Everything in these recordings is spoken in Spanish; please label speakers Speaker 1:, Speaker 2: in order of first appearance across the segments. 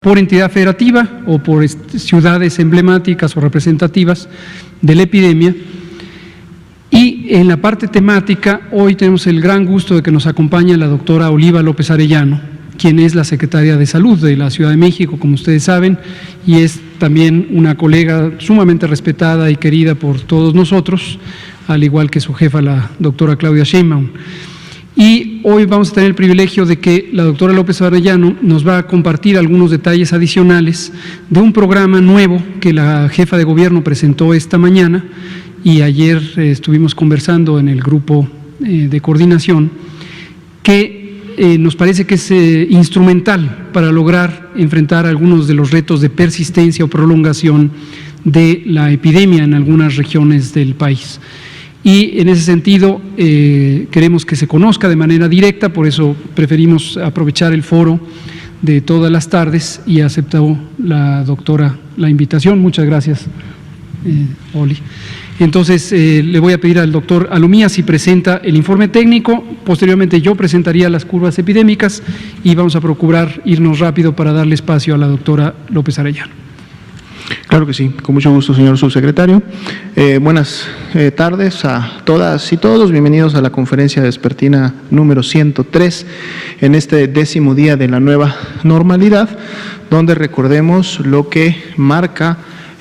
Speaker 1: por entidad federativa o por ciudades emblemáticas o representativas de la epidemia. Y en la parte temática, hoy tenemos el gran gusto de que nos acompañe la doctora Oliva López Arellano, quien es la secretaria de Salud de la Ciudad de México, como ustedes saben, y es también una colega sumamente respetada y querida por todos nosotros, al igual que su jefa, la doctora Claudia Sheinbaum. Y hoy vamos a tener el privilegio de que la doctora López Arellano nos va a compartir algunos detalles adicionales de un programa nuevo que la jefa de gobierno presentó esta mañana y ayer estuvimos conversando en el grupo de coordinación, que nos parece que es instrumental para lograr enfrentar algunos de los retos de persistencia o prolongación de la epidemia en algunas regiones del país. Y en ese sentido queremos que se conozca de manera directa, por eso preferimos aprovechar el foro de todas las tardes y aceptó la doctora la invitación. Muchas gracias, Oli. Entonces le voy a pedir al doctor Alomía si presenta el informe técnico, posteriormente yo presentaría las curvas epidémicas y vamos a procurar irnos rápido para darle espacio a la doctora López Arellano.
Speaker 2: Claro que sí, con mucho gusto, señor subsecretario. Buenas tardes a todas y todos. Bienvenidos a la conferencia vespertina número 103 en este 10º día de la nueva normalidad, donde recordemos lo que marca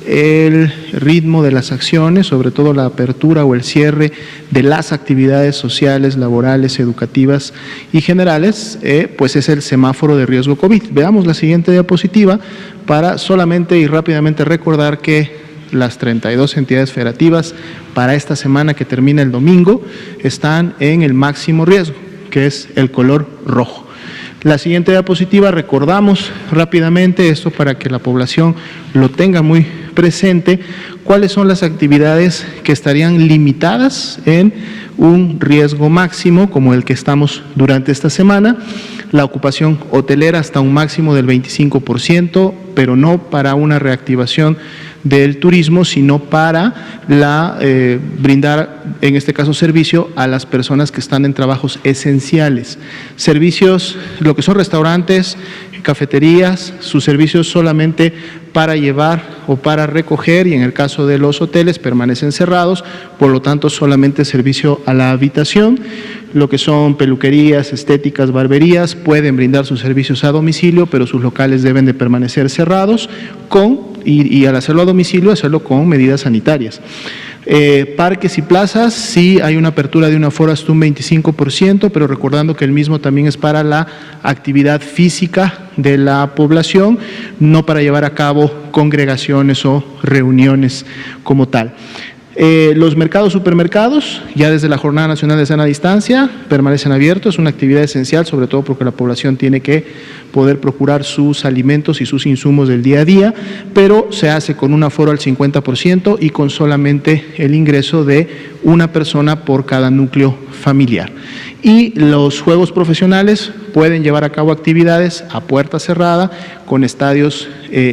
Speaker 2: el ritmo de las acciones, sobre todo la apertura o el cierre de las actividades sociales, laborales, educativas y generales, pues es el semáforo de riesgo COVID. Veamos la siguiente diapositiva para solamente y rápidamente recordar que las 32 entidades federativas para esta semana que termina el domingo están en el máximo riesgo, que es el color rojo. La siguiente diapositiva, recordamos rápidamente esto para que la población lo tenga muy presente, cuáles son las actividades que estarían limitadas en un riesgo máximo como el que estamos durante esta semana. La ocupación hotelera hasta un máximo del 25%, pero no para una reactivación del turismo, sino para brindar, en este caso, servicio a las personas que están en trabajos esenciales. Servicios, lo que son restaurantes, cafeterías, sus servicios solamente para llevar o para recoger, y en el caso de los hoteles permanecen cerrados, por lo tanto solamente servicio a la habitación. Lo que son peluquerías, estéticas, barberías, pueden brindar sus servicios a domicilio, pero sus locales deben de permanecer cerrados y al hacerlo a domicilio, hacerlo con medidas sanitarias. Parques y plazas, sí hay una apertura de un aforo hasta un 25%, pero recordando que el mismo también es para la actividad física de la población, no para llevar a cabo congregaciones o reuniones como tal. Los mercados, supermercados, ya desde la Jornada Nacional de Sana Distancia, permanecen abiertos, es una actividad esencial, sobre todo porque la población tiene que poder procurar sus alimentos y sus insumos del día a día, pero se hace con un aforo al 50% y con solamente el ingreso de una persona por cada núcleo familiar. Y los juegos profesionales pueden llevar a cabo actividades a puerta cerrada, con estadios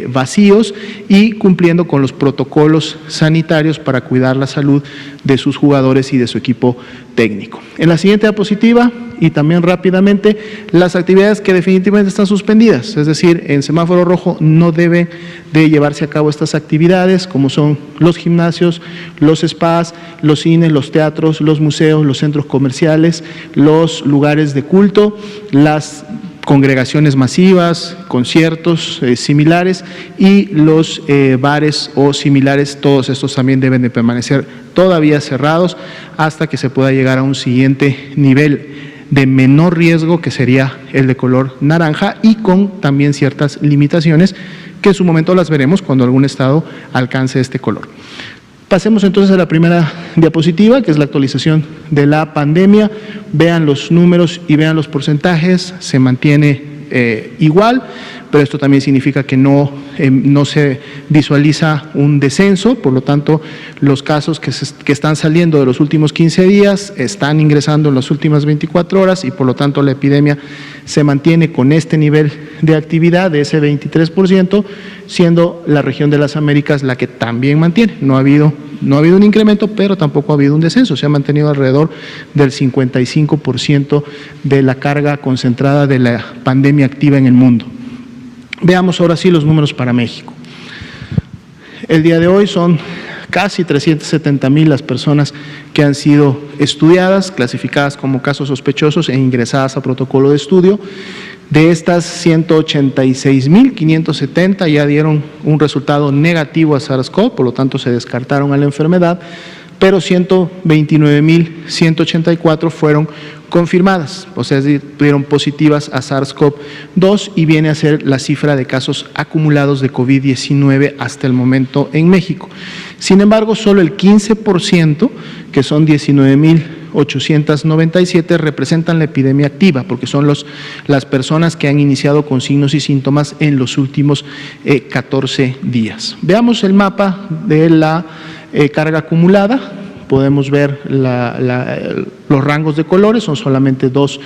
Speaker 2: vacíos y cumpliendo con los protocolos sanitarios para cuidar la salud de sus jugadores y de su equipo técnico. En la siguiente diapositiva, y también rápidamente, las actividades que definitivamente están suspendidas, es decir, en semáforo rojo no debe de llevarse a cabo estas actividades, como son los gimnasios, los spas, los cines, los teatros, los museos, los centros comerciales, los lugares de culto, las congregaciones masivas, conciertos similares y los bares o similares, todos estos también deben de permanecer todavía cerrados hasta que se pueda llegar a un siguiente nivel de menor riesgo, que sería el de color naranja, y con también ciertas limitaciones que en su momento las veremos cuando algún estado alcance este color. Pasemos entonces a la primera diapositiva, que es la actualización de la pandemia. Vean los números y vean los porcentajes, se mantiene igual, pero esto también significa que no se visualiza un descenso, por lo tanto los casos que están saliendo de los últimos 15 días están ingresando en las últimas 24 horas y por lo tanto la epidemia se mantiene con este nivel de actividad de ese 23%, siendo la región de las Américas la que también mantiene. No ha habido un incremento, pero tampoco ha habido un descenso, se ha mantenido alrededor del 55% de la carga concentrada de la pandemia activa en el mundo. Veamos ahora sí los números para México. El día de hoy son casi 370,000 las personas que han sido estudiadas, clasificadas como casos sospechosos e ingresadas a protocolo de estudio. De estas, 186,570 ya dieron un resultado negativo a SARS-CoV, por lo tanto se descartaron a la enfermedad, pero 129,184 fueron confirmadas, o sea, dieron positivas a SARS-CoV-2 y viene a ser la cifra de casos acumulados de COVID-19 hasta el momento en México. Sin embargo, solo el 15%, que son 19,897, representan la epidemia activa, porque son las personas que han iniciado con signos y síntomas en los últimos 14 días. Veamos el mapa de la carga acumulada. Podemos ver los rangos de colores, son solamente 2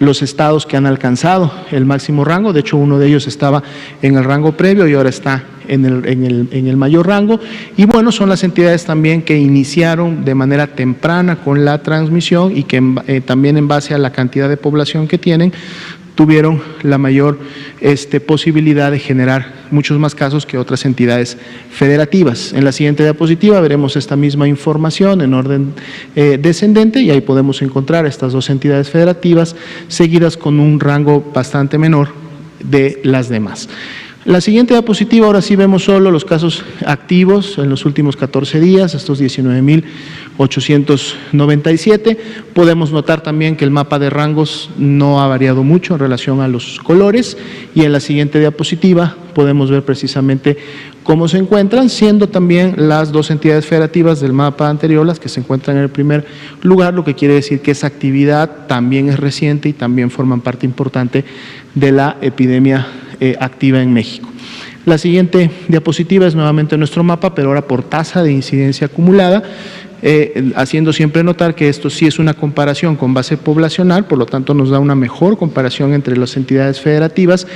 Speaker 2: los estados que han alcanzado el máximo rango. De hecho, uno de ellos estaba en el rango previo y ahora está en el mayor rango. Y bueno, son las entidades también que iniciaron de manera temprana con la transmisión y que también en base a la cantidad de población que tienen, tuvieron la mayor posibilidad de generar muchos más casos que otras entidades federativas. En la siguiente diapositiva veremos esta misma información en orden descendente y ahí podemos encontrar estas 2 entidades federativas seguidas con un rango bastante menor de las demás. La siguiente diapositiva, ahora sí vemos solo los casos activos en los últimos 14 días, estos 19,897. Podemos notar también que el mapa de rangos no ha variado mucho en relación a los colores y en la siguiente diapositiva podemos ver precisamente cómo se encuentran, siendo también las 2 entidades federativas del mapa anterior las que se encuentran en el primer lugar, lo que quiere decir que esa actividad también es reciente y también forman parte importante de la epidemia activa en México. La siguiente diapositiva es nuevamente nuestro mapa, pero ahora por tasa de incidencia acumulada, haciendo siempre notar que esto sí es una comparación con base poblacional, por lo tanto nos da una mejor comparación entre las entidades federativas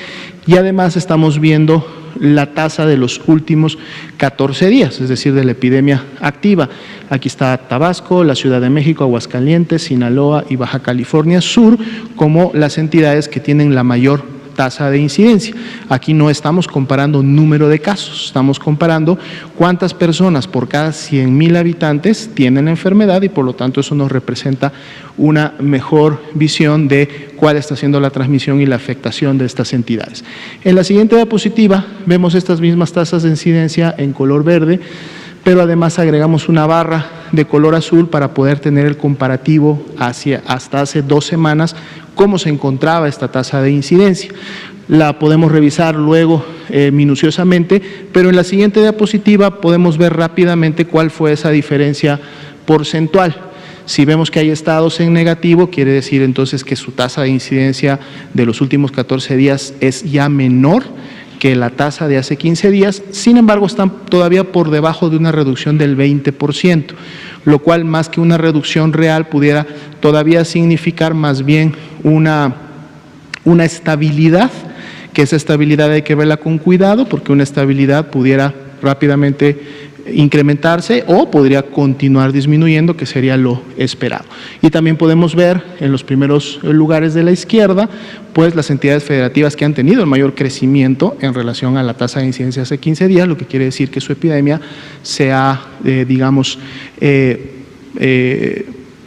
Speaker 2: y además estamos viendo la tasa de los últimos 14 días, es decir, de la epidemia activa. Aquí está Tabasco, la Ciudad de México, Aguascalientes, Sinaloa y Baja California Sur como las entidades que tienen la mayor tasa de incidencia. Aquí no estamos comparando número de casos, estamos comparando cuántas personas por cada 100,000 habitantes tienen la enfermedad y por lo tanto eso nos representa una mejor visión de cuál está siendo la transmisión y la afectación de estas entidades. En la siguiente diapositiva vemos estas mismas tasas de incidencia en color verde, pero además agregamos una barra de color azul para poder tener el comparativo hasta hace 2 semanas, cómo se encontraba esta tasa de incidencia. La podemos revisar luego minuciosamente, pero en la siguiente diapositiva podemos ver rápidamente cuál fue esa diferencia porcentual. Si vemos que hay estados en negativo, quiere decir entonces que su tasa de incidencia de los últimos 14 días es ya menor que la tasa de hace 15 días, sin embargo están todavía por debajo de una reducción del 20%, lo cual más que una reducción real pudiera todavía significar más bien una estabilidad, que esa estabilidad hay que verla con cuidado porque una estabilidad pudiera rápidamente incrementarse o podría continuar disminuyendo, que sería lo esperado. Y también podemos ver en los primeros lugares de la izquierda, pues las entidades federativas que han tenido el mayor crecimiento en relación a la tasa de incidencia hace 15 días, lo que quiere decir que su epidemia se ha,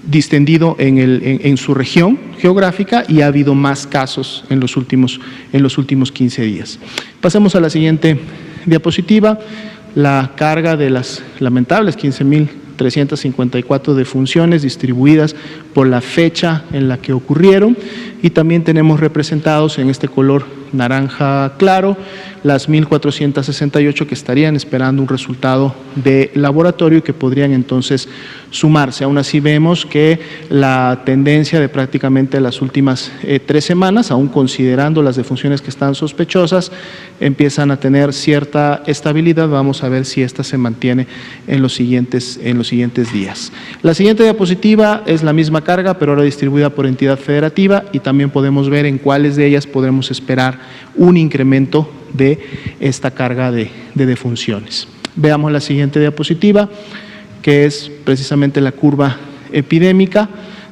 Speaker 2: distendido en su región geográfica y ha habido más casos en los últimos 15 días. Pasemos a la siguiente diapositiva. La carga de las lamentables 15,354 defunciones distribuidas por la fecha en la que ocurrieron y también tenemos representados en este color naranja claro las 1,468 que estarían esperando un resultado de laboratorio y que podrían entonces sumarse. Aún así vemos que la tendencia de prácticamente las últimas 3 semanas, aún considerando las defunciones que están sospechosas, empiezan a tener cierta estabilidad. Vamos a ver si esta se mantiene en los siguientes días. La siguiente diapositiva es la misma carga, pero ahora distribuida por entidad federativa y también podemos ver en cuáles de ellas podremos esperar un incremento de esta carga de defunciones. Veamos la siguiente diapositiva, que es precisamente la curva epidémica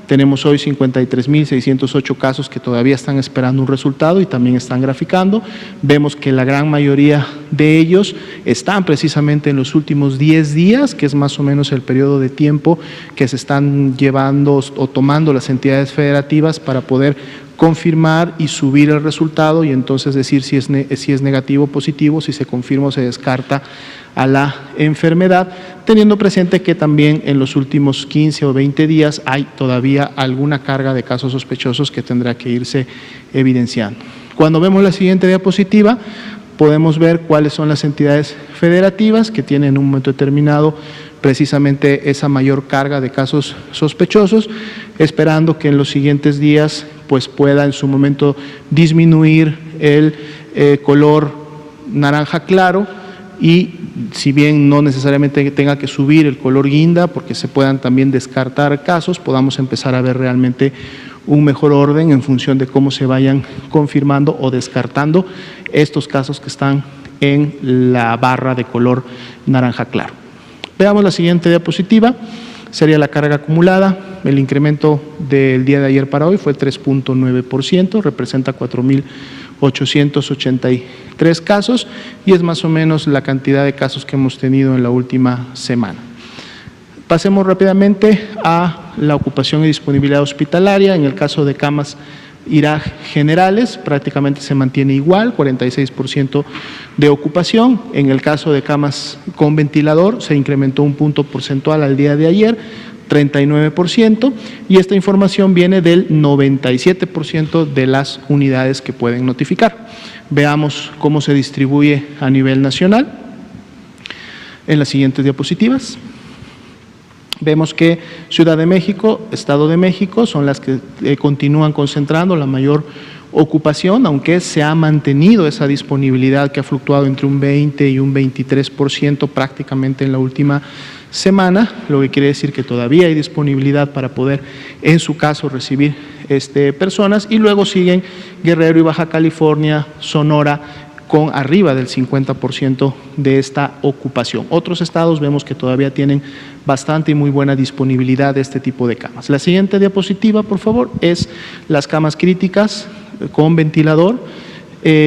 Speaker 2: Tenemos hoy 53.608 casos que todavía están esperando un resultado y también están graficando. Vemos que la gran mayoría de ellos están precisamente en los últimos 10 días, que es más o menos el periodo de tiempo que se están llevando o tomando las entidades federativas para poder confirmar y subir el resultado y entonces decir si es negativo o positivo, si se confirma o se descarta a la enfermedad, teniendo presente que también en los últimos 15 o 20 días hay todavía alguna carga de casos sospechosos que tendrá que irse evidenciando. Cuando vemos la siguiente diapositiva, podemos ver cuáles son las entidades federativas que tienen en un momento determinado precisamente esa mayor carga de casos sospechosos, esperando que en los siguientes días pues pueda en su momento disminuir el color naranja claro y si bien no necesariamente tenga que subir el color guinda porque se puedan también descartar casos, podamos empezar a ver realmente un mejor orden en función de cómo se vayan confirmando o descartando estos casos que están en la barra de color naranja claro. Veamos la siguiente diapositiva, sería la carga acumulada. El incremento del día de ayer para hoy fue 3.9%, representa 4.883 casos y es más o menos la cantidad de casos que hemos tenido en la última semana. Pasemos rápidamente a la ocupación y disponibilidad hospitalaria. En el caso de camas IRAG generales, prácticamente se mantiene igual, 46% de ocupación. En el caso de camas con ventilador, se incrementó un punto porcentual al día de ayer, 39%, y esta información viene del 97% de las unidades que pueden notificar. Veamos cómo se distribuye a nivel nacional en las siguientes diapositivas. Vemos que Ciudad de México, Estado de México son las que continúan concentrando la mayor ocupación, aunque se ha mantenido esa disponibilidad que ha fluctuado entre un 20 y un 23% prácticamente en la última semana, lo que quiere decir que todavía hay disponibilidad para poder, en su caso, recibir personas, y luego siguen Guerrero y Baja California, Sonora, con arriba del 50% de esta ocupación. Otros estados vemos que todavía tienen bastante y muy buena disponibilidad de este tipo de camas. La siguiente diapositiva, por favor, es las camas críticas con ventilador.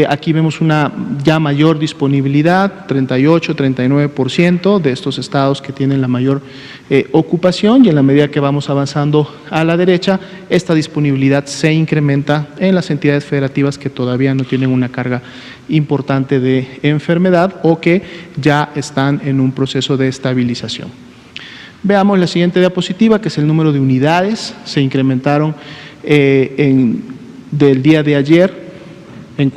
Speaker 2: Aquí vemos una ya mayor disponibilidad, 38, 39% de estos estados que tienen la mayor ocupación, y en la medida que vamos avanzando a la derecha, esta disponibilidad se incrementa en las entidades federativas que todavía no tienen una carga importante de enfermedad o que ya están en un proceso de estabilización. Veamos la siguiente diapositiva, que es el número de unidades. Se incrementaron del día de ayer en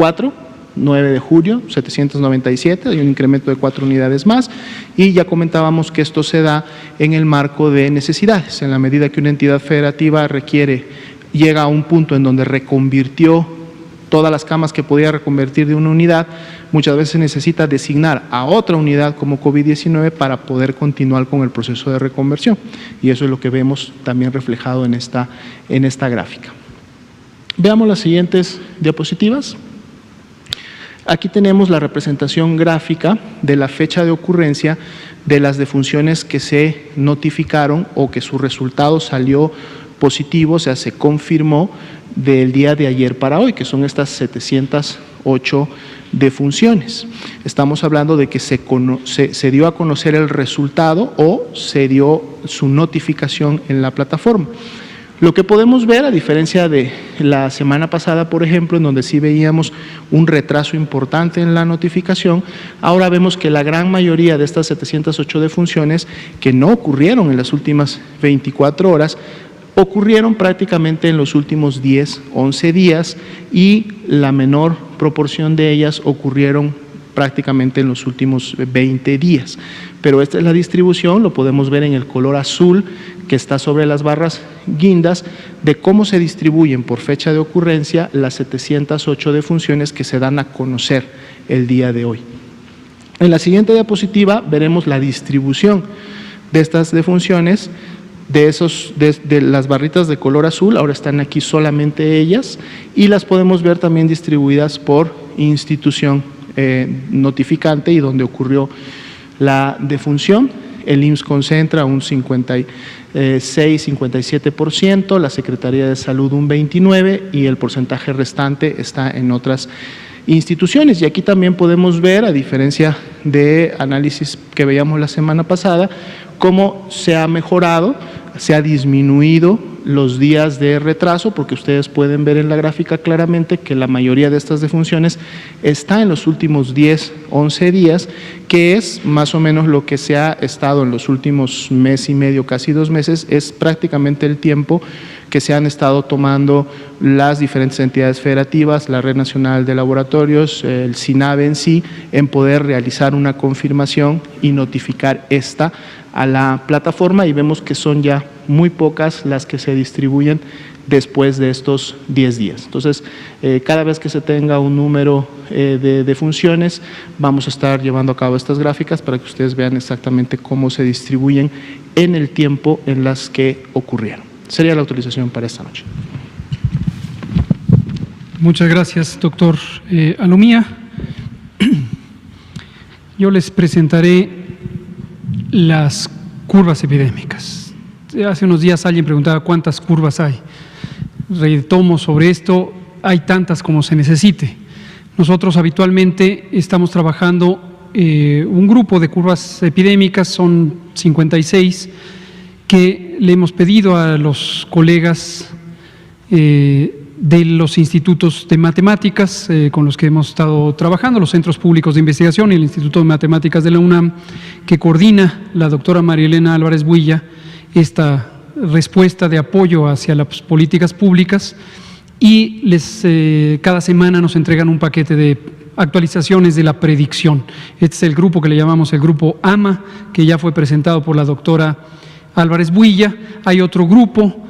Speaker 2: 9 de julio, 797, hay un incremento de 4 unidades más, y ya comentábamos que esto se da en el marco de necesidades. En la medida que una entidad federativa llega a un punto en donde reconvirtió todas las camas que podía reconvertir de una unidad, muchas veces necesita designar a otra unidad como COVID-19 para poder continuar con el proceso de reconversión, y eso es lo que vemos también reflejado en esta gráfica. Veamos las siguientes diapositivas. Aquí tenemos la representación gráfica de la fecha de ocurrencia de las defunciones que se notificaron o que su resultado salió positivo, o sea, se confirmó del día de ayer para hoy, que son estas 708 defunciones. Estamos hablando de que se dio a conocer el resultado o se dio su notificación en la plataforma. Lo que podemos ver, a diferencia de la semana pasada, por ejemplo, en donde sí veíamos un retraso importante en la notificación, ahora vemos que la gran mayoría de estas 708 defunciones que no ocurrieron en las últimas 24 horas, ocurrieron prácticamente en los últimos 10, 11 días, y la menor proporción de ellas ocurrieron prácticamente en los últimos 20 días. Pero esta es la distribución, lo podemos ver en el color azul que está sobre las barras guindas, de cómo se distribuyen por fecha de ocurrencia las 708 defunciones que se dan a conocer el día de hoy. En la siguiente diapositiva veremos la distribución de estas defunciones, de las barritas de color azul. Ahora están aquí solamente ellas, y las podemos ver también distribuidas por institución notificante y donde ocurrió la defunción. el IMSS concentra un 56-57%, la Secretaría de Salud un 29% y el porcentaje restante está en otras instituciones. Y aquí también podemos ver, a diferencia de análisis que veíamos la semana pasada, cómo se ha mejorado, se ha disminuido los días de retraso, porque ustedes pueden ver en la gráfica claramente que la mayoría de estas defunciones está en los últimos 10, 11 días, que es más o menos lo que se ha estado en los últimos mes y medio, casi 2 meses, es prácticamente el tiempo que se han estado tomando las diferentes entidades federativas, la Red Nacional de Laboratorios, el SINAVE en sí, en poder realizar una confirmación y notificar esta a la plataforma, y vemos que son ya muy pocas las que se distribuyen después de estos 10 días. Entonces, cada vez que se tenga un número de funciones, vamos a estar llevando a cabo estas gráficas para que ustedes vean exactamente cómo se distribuyen en el tiempo en las que ocurrieron. Sería la autorización para esta noche.
Speaker 1: Muchas gracias, doctor Alomía. Yo les presentaré las curvas epidémicas. Hace unos días alguien preguntaba cuántas curvas hay. Retomo sobre esto, hay tantas como se necesite. Nosotros habitualmente estamos trabajando un grupo de curvas epidémicas, son 56, que le hemos pedido a los colegas de los institutos de matemáticas con los que hemos estado trabajando, los centros públicos de investigación y el Instituto de Matemáticas de la UNAM, que coordina la doctora María Elena Álvarez Builla, esta respuesta de apoyo hacia las políticas públicas, y cada semana nos entregan un paquete de actualizaciones de la predicción. Este es el grupo que le llamamos el grupo AMA, que ya fue presentado por la doctora Álvarez Builla. Hay otro grupo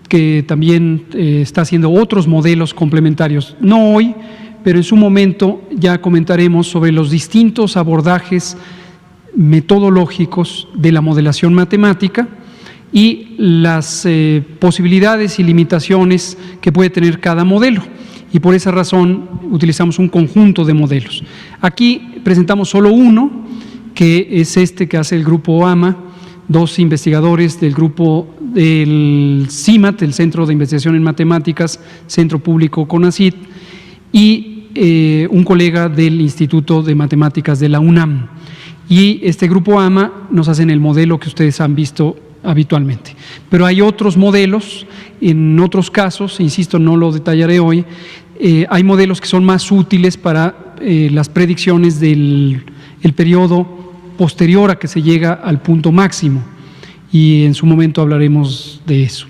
Speaker 1: que también está haciendo otros modelos complementarios. No hoy, pero en su momento ya comentaremos sobre los distintos abordajes metodológicos de la modelación matemática y las posibilidades y limitaciones que puede tener cada modelo. Y por esa razón utilizamos un conjunto de modelos. Aquí presentamos solo uno, que es este que hace el grupo AMA, 2 investigadores del grupo del CIMAT, el Centro de Investigación en Matemáticas, Centro Público CONACYT, y un colega del Instituto de Matemáticas de la UNAM. Y este grupo AMA nos hacen el modelo que ustedes han visto habitualmente. Pero hay otros modelos, en otros casos, insisto, no lo detallaré hoy, hay modelos que son más útiles para las predicciones del periodo posterior a que se llega al punto máximo, y en su momento hablaremos de eso.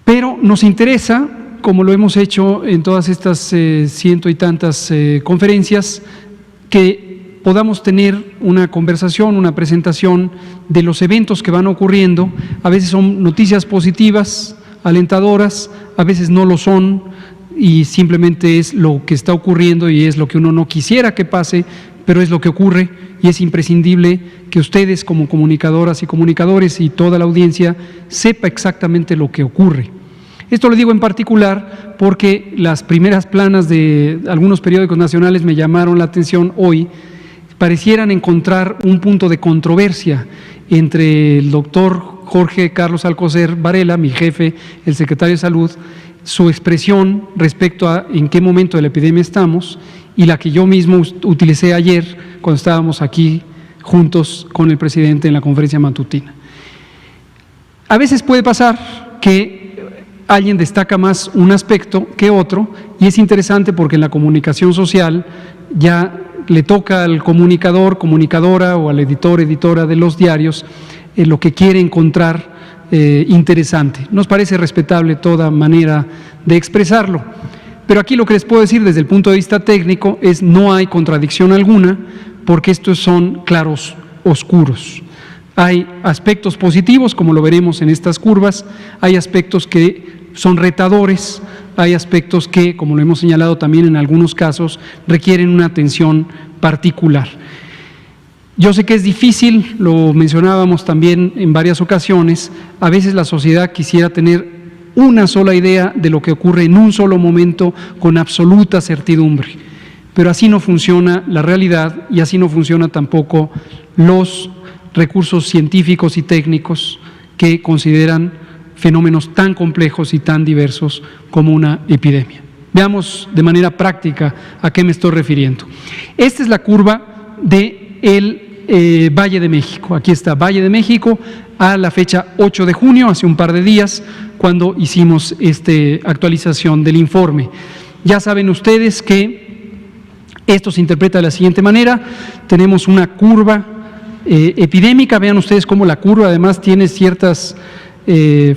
Speaker 1: Pero nos interesa, como lo hemos hecho en todas estas ciento y tantas conferencias, que podamos tener una conversación, una presentación de los eventos que van ocurriendo. A veces son noticias positivas, alentadoras, a veces no lo son, y simplemente es lo que está ocurriendo y es lo que uno no quisiera que pase, pero es lo que ocurre, y es imprescindible que ustedes como comunicadoras y comunicadores y toda la audiencia sepa exactamente lo que ocurre. Esto lo digo en particular porque las primeras planas de algunos periódicos nacionales me llamaron la atención hoy. Parecieran encontrar un punto de controversia entre el doctor Jorge Carlos Alcocer Varela, mi jefe, el secretario de Salud, su expresión respecto a en qué momento de la epidemia estamos, y la que yo mismo utilicé ayer cuando estábamos aquí juntos con el presidente en la conferencia matutina. A veces puede pasar que alguien destaca más un aspecto que otro, y es interesante porque en la comunicación social ya le toca al comunicador, comunicadora, o al editor, editora de los diarios lo que quiere encontrar interesante. Nos parece respetable toda manera de expresarlo, pero aquí lo que les puedo decir desde el punto de vista técnico es: no hay contradicción alguna, porque estos son claros oscuros. Hay aspectos positivos, como lo veremos en estas curvas, hay aspectos que son retadores, hay aspectos que, como lo hemos señalado también en algunos casos, requieren una atención particular. Yo sé que es difícil, lo mencionábamos también en varias ocasiones, a veces la sociedad quisiera tener una sola idea de lo que ocurre en un solo momento con absoluta certidumbre, pero así no funciona la realidad y así no funciona tampoco los recursos científicos y técnicos que consideran fenómenos tan complejos y tan diversos como una epidemia. Veamos de manera práctica a qué me estoy refiriendo. Esta es la curva del Valle de México. Aquí está Valle de México a la fecha 8 de junio, hace un par de días, cuando hicimos esta actualización del informe. Ya saben ustedes que esto se interpreta de la siguiente manera. Tenemos una curva epidémica. Vean ustedes cómo la curva además tiene ciertas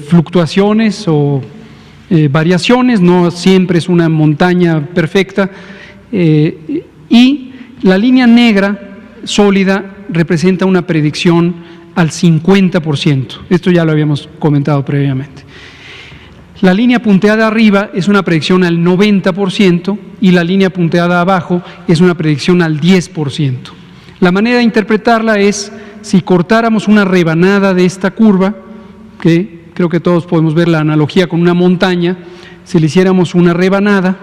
Speaker 1: fluctuaciones o variaciones, no siempre es una montaña perfecta, y la línea negra sólida representa una predicción al 50%. Esto ya lo habíamos comentado previamente. La línea punteada arriba es una predicción al 90% y la línea punteada abajo es una predicción al 10%. La manera de interpretarla es, si cortáramos una rebanada de esta curva, que creo que todos podemos ver la analogía con una montaña, si le hiciéramos una rebanada,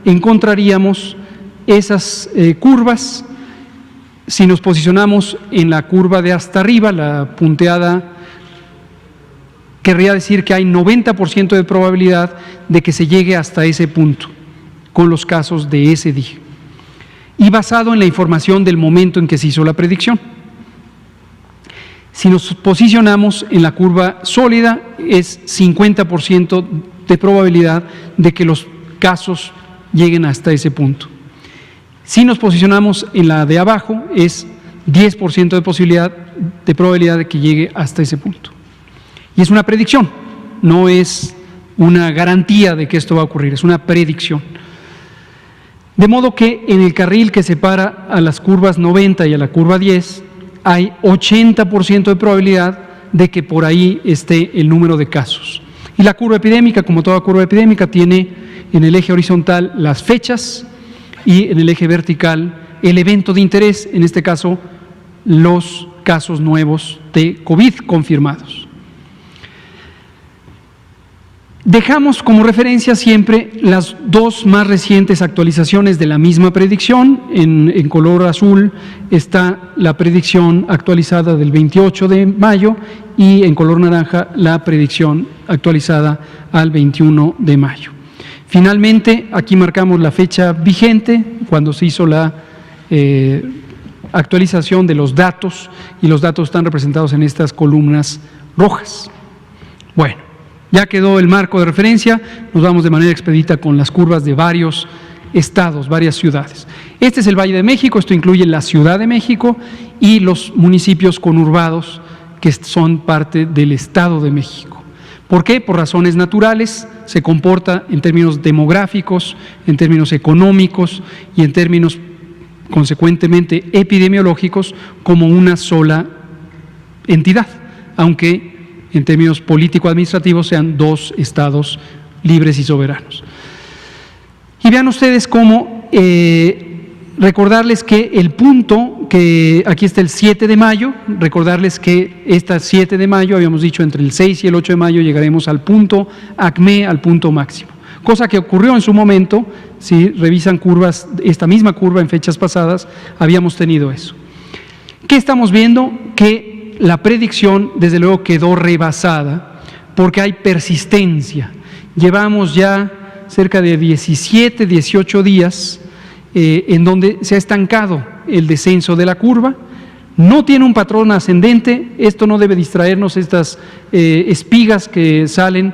Speaker 1: encontraríamos esas curvas. Si nos posicionamos en la curva de hasta arriba, la punteada, querría decir que hay 90% de probabilidad de que se llegue hasta ese punto, con los casos de ese día, y basado en la información del momento en que se hizo la predicción. Si nos posicionamos en la curva sólida, es 50% de probabilidad de que los casos lleguen hasta ese punto. Si nos posicionamos en la de abajo, es 10% de probabilidad de que llegue hasta ese punto. Y es una predicción, no es una garantía de que esto va a ocurrir, es una predicción. De modo que en el carril que separa a las curvas 90 y a la curva 10, hay 80% de probabilidad de que por ahí esté el número de casos. Y la curva epidémica, como toda curva epidémica, tiene en el eje horizontal las fechas y en el eje vertical el evento de interés, en este caso los casos nuevos de COVID confirmados. Dejamos como referencia siempre las dos más recientes actualizaciones de la misma predicción. En color azul está la predicción actualizada del 28 de mayo y en color naranja la predicción actualizada al 21 de mayo. Finalmente, aquí marcamos la fecha vigente, cuando se hizo la actualización de los datos, y los datos están representados en estas columnas rojas. Bueno, ya quedó el marco de referencia, nos vamos de manera expedita con las curvas de varios estados, varias ciudades. Este es el Valle de México, esto incluye la Ciudad de México y los municipios conurbados que son parte del Estado de México. ¿Por qué? Por razones naturales, se comporta en términos demográficos, en términos económicos y en términos consecuentemente epidemiológicos como una sola entidad, aunque en términos político-administrativos sean dos estados libres y soberanos. Y vean ustedes cómo recordarles que el punto, que aquí está el 7 de mayo, recordarles que esta 7 de mayo, habíamos dicho entre el 6 y el 8 de mayo llegaremos al punto ACME, al punto máximo. Cosa que ocurrió en su momento, si revisan curvas, esta misma curva en fechas pasadas, habíamos tenido eso. ¿Qué estamos viendo? Que la predicción, desde luego, quedó rebasada porque hay persistencia. Llevamos ya cerca de 17, 18 días en donde se ha estancado el descenso de la curva, no tiene un patrón ascendente. Esto no debe distraernos, estas espigas que salen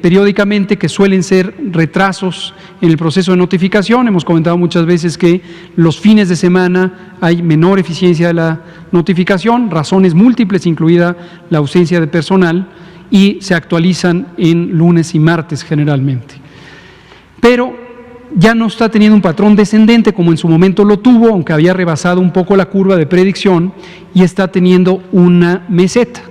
Speaker 1: periódicamente, que suelen ser retrasos en el proceso de notificación. Hemos comentado muchas veces que los fines de semana hay menor eficiencia de la notificación, razones múltiples, incluida la ausencia de personal, y se actualizan en lunes y martes generalmente. Pero ya no está teniendo un patrón descendente como en su momento lo tuvo, aunque había rebasado un poco la curva de predicción, y está teniendo una meseta.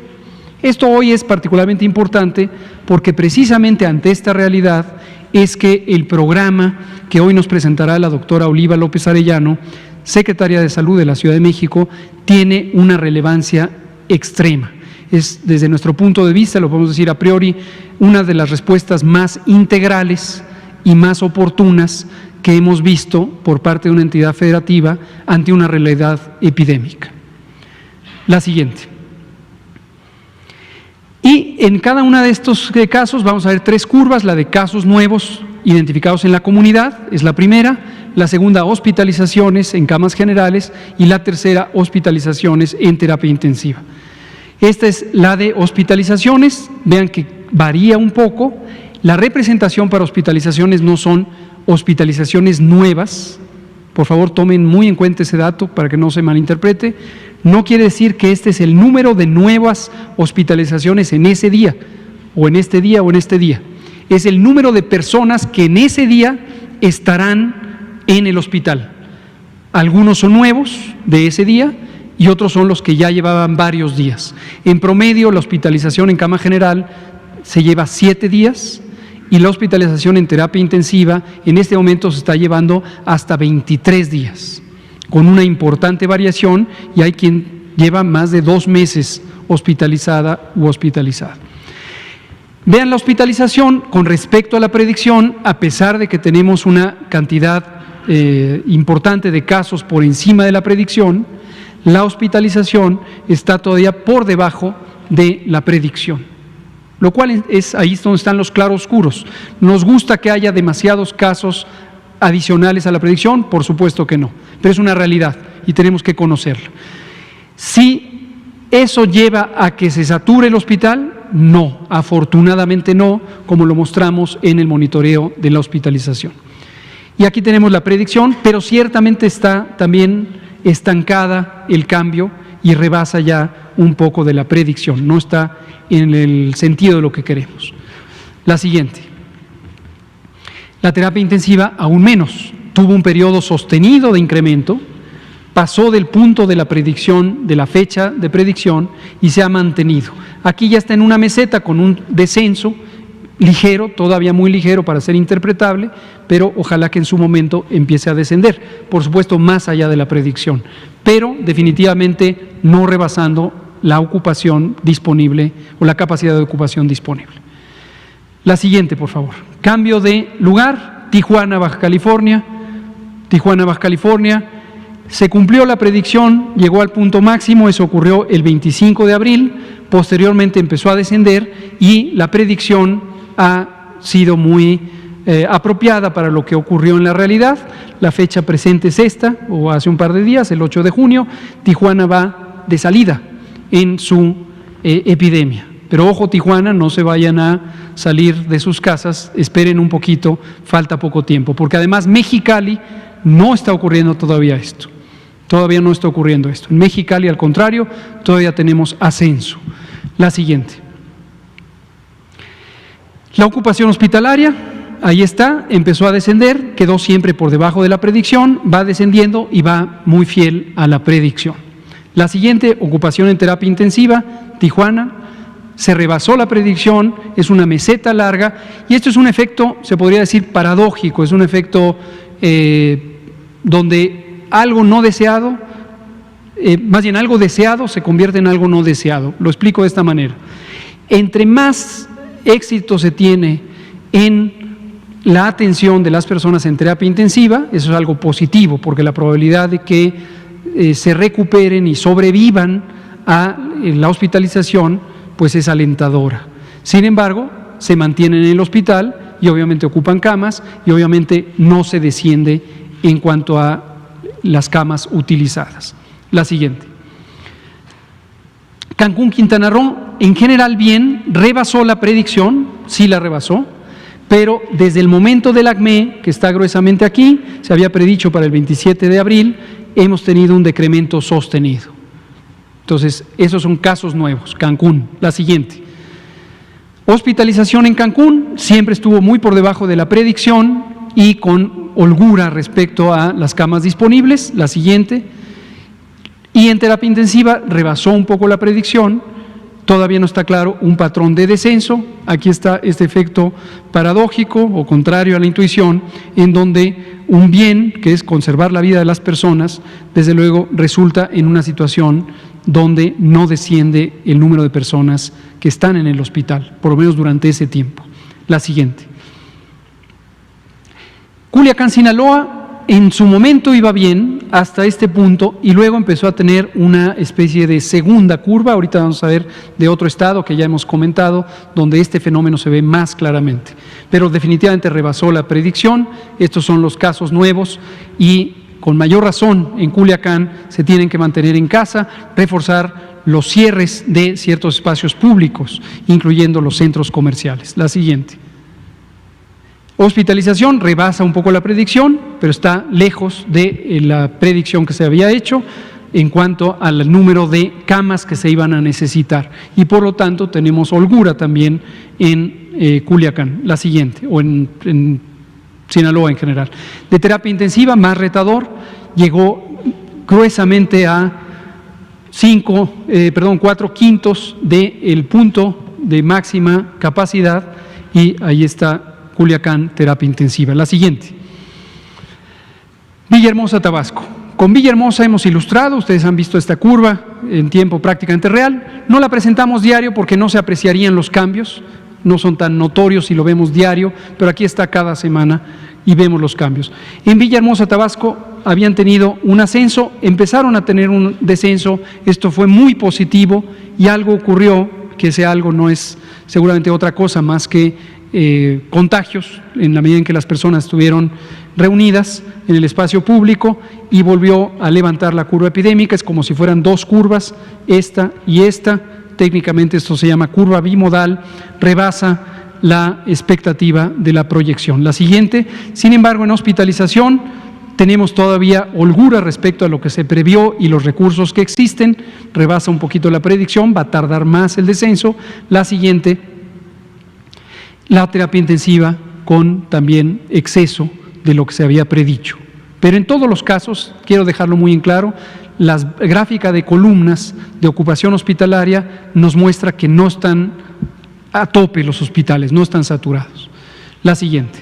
Speaker 1: Esto hoy es particularmente importante porque precisamente ante esta realidad es que el programa que hoy nos presentará la doctora Oliva López Arellano, secretaria de Salud de la Ciudad de México, tiene una relevancia extrema. Es, desde nuestro punto de vista, lo podemos decir a priori, una de las respuestas más integrales y más oportunas que hemos visto por parte de una entidad federativa ante una realidad epidémica. La siguiente. Y en cada uno de estos casos vamos a ver 3 curvas: la de casos nuevos identificados en la comunidad, es la primera; la segunda, hospitalizaciones en camas generales; y la tercera, hospitalizaciones en terapia intensiva. Esta es la de hospitalizaciones. Vean que varía un poco. La representación para hospitalizaciones no son hospitalizaciones nuevas. Por favor, tomen muy en cuenta ese dato para que no se malinterprete. No quiere decir que este es el número de nuevas hospitalizaciones en ese día, o en este día, o en este día. Es el número de personas que en ese día estarán en el hospital. Algunos son nuevos de ese día y otros son los que ya llevaban varios días. En promedio, la hospitalización en cama general se lleva 7 días y la hospitalización en terapia intensiva en este momento se está llevando hasta 23 días, con una importante variación, y hay quien lleva más de 2 meses hospitalizada u hospitalizada. Vean la hospitalización con respecto a la predicción. A pesar de que tenemos una cantidad importante de casos por encima de la predicción, la hospitalización está todavía por debajo de la predicción, lo cual es ahí donde están los claroscuros. ¿Nos gusta que haya demasiados casos adicionales a la predicción? Por supuesto que no, pero es una realidad y tenemos que conocerla. Si eso lleva a que se sature el hospital, no, afortunadamente no, como lo mostramos en el monitoreo de la hospitalización. Y aquí tenemos la predicción, pero ciertamente está también estancada el cambio y rebasa ya un poco de la predicción, no está en el sentido de lo que queremos. La siguiente. La terapia intensiva aún menos, tuvo un periodo sostenido de incremento, pasó del punto de la predicción, de la fecha de predicción, y se ha mantenido. Aquí ya está en una meseta con un descenso ligero, todavía muy ligero para ser interpretable, pero ojalá que en su momento empiece a descender, por supuesto más allá de la predicción, pero definitivamente no rebasando la ocupación disponible o la capacidad de ocupación disponible. La siguiente, por favor. Cambio de lugar, Tijuana, Baja California. Tijuana, Baja California. Se cumplió la predicción, llegó al punto máximo, eso ocurrió el 25 de abril, posteriormente empezó a descender y la predicción ha sido muy apropiada para lo que ocurrió en la realidad. La fecha presente es esta, o hace un par de días, el 8 de junio, Tijuana va de salida en su epidemia. Pero ojo, Tijuana, no se vayan a salir de sus casas, esperen un poquito, falta poco tiempo, porque además Mexicali no está ocurriendo todavía esto. Todavía no está ocurriendo esto. En Mexicali, al contrario, todavía tenemos ascenso. La siguiente. La ocupación hospitalaria, ahí está, empezó a descender, quedó siempre por debajo de la predicción, va descendiendo y va muy fiel a la predicción. La siguiente, ocupación en terapia intensiva, Tijuana, se rebasó la predicción, es una meseta larga, y esto es un efecto, se podría decir, paradójico, es un efecto donde algo no deseado, más bien algo deseado se convierte en algo no deseado. Lo explico de esta manera. Entre más éxito se tiene en la atención de las personas en terapia intensiva, eso es algo positivo, porque la probabilidad de que se recuperen y sobrevivan a la hospitalización, pues es alentadora. Sin embargo, se mantienen en el hospital y obviamente ocupan camas y obviamente no se desciende en cuanto a las camas utilizadas. La siguiente. Cancún, Quintana Roo, en general bien, rebasó la predicción, sí la rebasó, pero desde el momento del ACME, que está gruesamente aquí, se había predicho para el 27 de abril, hemos tenido un decremento sostenido. Entonces, esos son casos nuevos. Cancún, la siguiente. Hospitalización en Cancún, siempre estuvo muy por debajo de la predicción y con holgura respecto a las camas disponibles, la siguiente. Y en terapia intensiva rebasó un poco la predicción, todavía no está claro un patrón de descenso. Aquí está este efecto paradójico o contrario a la intuición, en donde un bien, que es conservar la vida de las personas, desde luego resulta en una situación donde no desciende el número de personas que están en el hospital, por lo menos durante ese tiempo. La siguiente. Culiacán, Sinaloa, en su momento iba bien hasta este punto y luego empezó a tener una especie de segunda curva. Ahorita vamos a ver de otro estado que ya hemos comentado, donde este fenómeno se ve más claramente. Pero definitivamente rebasó la predicción. Estos son los casos nuevos y con mayor razón en Culiacán se tienen que mantener en casa, reforzar los cierres de ciertos espacios públicos, incluyendo los centros comerciales. La siguiente. Hospitalización rebasa un poco la predicción, pero está lejos de la predicción que se había hecho en cuanto al número de camas que se iban a necesitar. Y por lo tanto tenemos holgura también en Culiacán, la siguiente, o en Sinaloa en general. De terapia intensiva, más retador, llegó gruesamente a 4/5 del punto de máxima capacidad y ahí está Culiacán, terapia intensiva. La siguiente. Villahermosa, Tabasco. Con Villahermosa hemos ilustrado, ustedes han visto esta curva en tiempo prácticamente real. No la presentamos diario porque no se apreciarían los cambios, no son tan notorios si lo vemos diario, pero aquí está cada semana y vemos los cambios. En Villahermosa, Tabasco, habían tenido un ascenso, empezaron a tener un descenso, esto fue muy positivo y algo ocurrió, que ese algo no es seguramente otra cosa más que contagios, en la medida en que las personas estuvieron reunidas en el espacio público y volvió a levantar la curva epidémica. Es como si fueran dos curvas, esta y esta. Técnicamente esto se llama curva bimodal, rebasa la expectativa de la proyección. La siguiente, sin embargo, en hospitalización tenemos todavía holgura respecto a lo que se previó y los recursos que existen, rebasa un poquito la predicción, va a tardar más el descenso. La siguiente, la terapia intensiva con también exceso de lo que se había predicho. Pero en todos los casos, quiero dejarlo muy en claro, la gráfica de columnas de ocupación hospitalaria nos muestra que no están a tope los hospitales, no están saturados. La siguiente.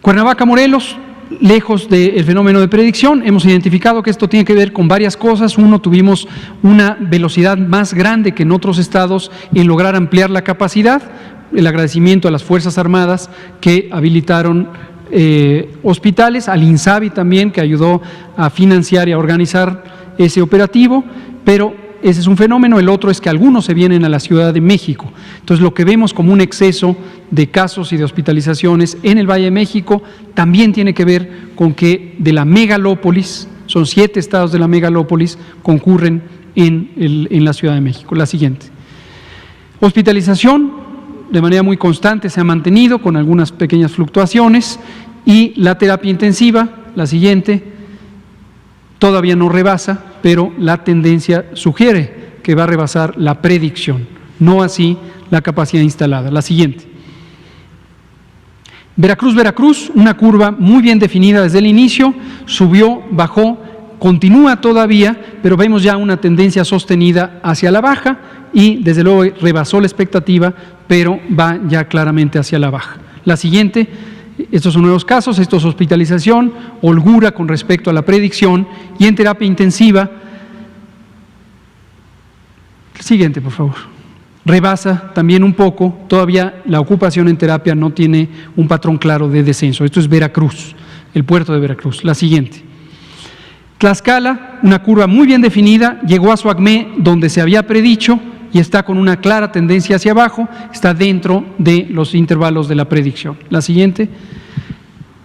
Speaker 1: Cuernavaca, Morelos, lejos del fenómeno de predicción, hemos identificado que esto tiene que ver con varias cosas. Uno, tuvimos una velocidad más grande que en otros estados en lograr ampliar la capacidad, el agradecimiento a las Fuerzas Armadas que habilitaron hospitales, al INSABI también, que ayudó a financiar y a organizar ese operativo, pero ese es un fenómeno. El otro es que algunos se vienen a la Ciudad de México. Entonces, lo que vemos como un exceso de casos y de hospitalizaciones en el Valle de México también tiene que ver con que de la megalópolis, son 7 estados de la megalópolis, concurren en la Ciudad de México. La siguiente. Hospitalización, de manera muy constante, se ha mantenido con algunas pequeñas fluctuaciones, y la terapia intensiva, la siguiente, todavía no rebasa, pero la tendencia sugiere que va a rebasar la predicción, no así la capacidad instalada. La siguiente. Veracruz, una curva muy bien definida desde el inicio, subió, bajó, continúa todavía, pero vemos ya una tendencia sostenida hacia la baja y desde luego rebasó la expectativa, pero va ya claramente hacia la baja. La siguiente. Estos son nuevos casos, esto es hospitalización, holgura con respecto a la predicción, y en terapia intensiva, siguiente por favor, rebasa también un poco, todavía la ocupación en terapia no tiene un patrón claro de descenso. Esto es Veracruz, el puerto de Veracruz. La siguiente. Tlaxcala, una curva muy bien definida, llegó a su acmé donde se había predicho, y está con una clara tendencia hacia abajo, está dentro de los intervalos de la predicción. La siguiente,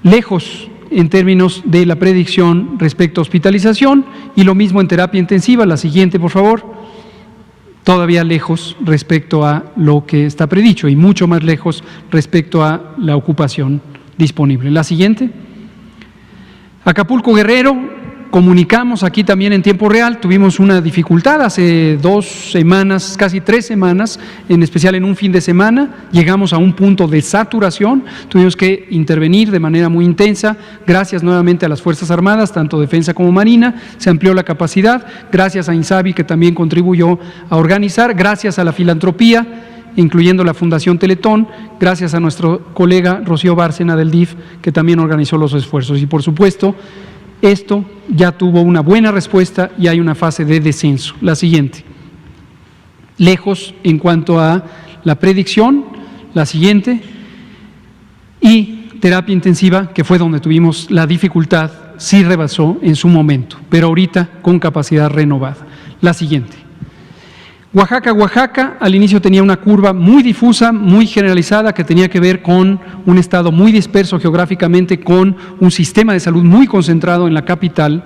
Speaker 1: lejos en términos de la predicción respecto a hospitalización, y lo mismo en terapia intensiva. La siguiente, por favor, todavía lejos respecto a lo que está predicho y mucho más lejos respecto a la ocupación disponible. La siguiente, Acapulco, Guerrero. Comunicamos aquí también en tiempo real, tuvimos una dificultad hace 2 semanas, casi 3 semanas, en especial en un fin de semana, llegamos a un punto de saturación, tuvimos que intervenir de manera muy intensa, gracias nuevamente a las Fuerzas Armadas, tanto Defensa como Marina, se amplió la capacidad, gracias a INSABI que también contribuyó a organizar, gracias a la filantropía, incluyendo la Fundación Teletón, gracias a nuestro colega Rocío Bárcena del DIF, que también organizó los esfuerzos, y por supuesto, esto ya tuvo una buena respuesta y hay una fase de descenso. La siguiente. Lejos en cuanto a la predicción. La siguiente. Y terapia intensiva, que fue donde tuvimos la dificultad, sí rebasó en su momento, pero ahorita con capacidad renovada. La siguiente. Oaxaca, al inicio tenía una curva muy difusa, muy generalizada, que tenía que ver con un estado muy disperso geográficamente, con un sistema de salud muy concentrado en la capital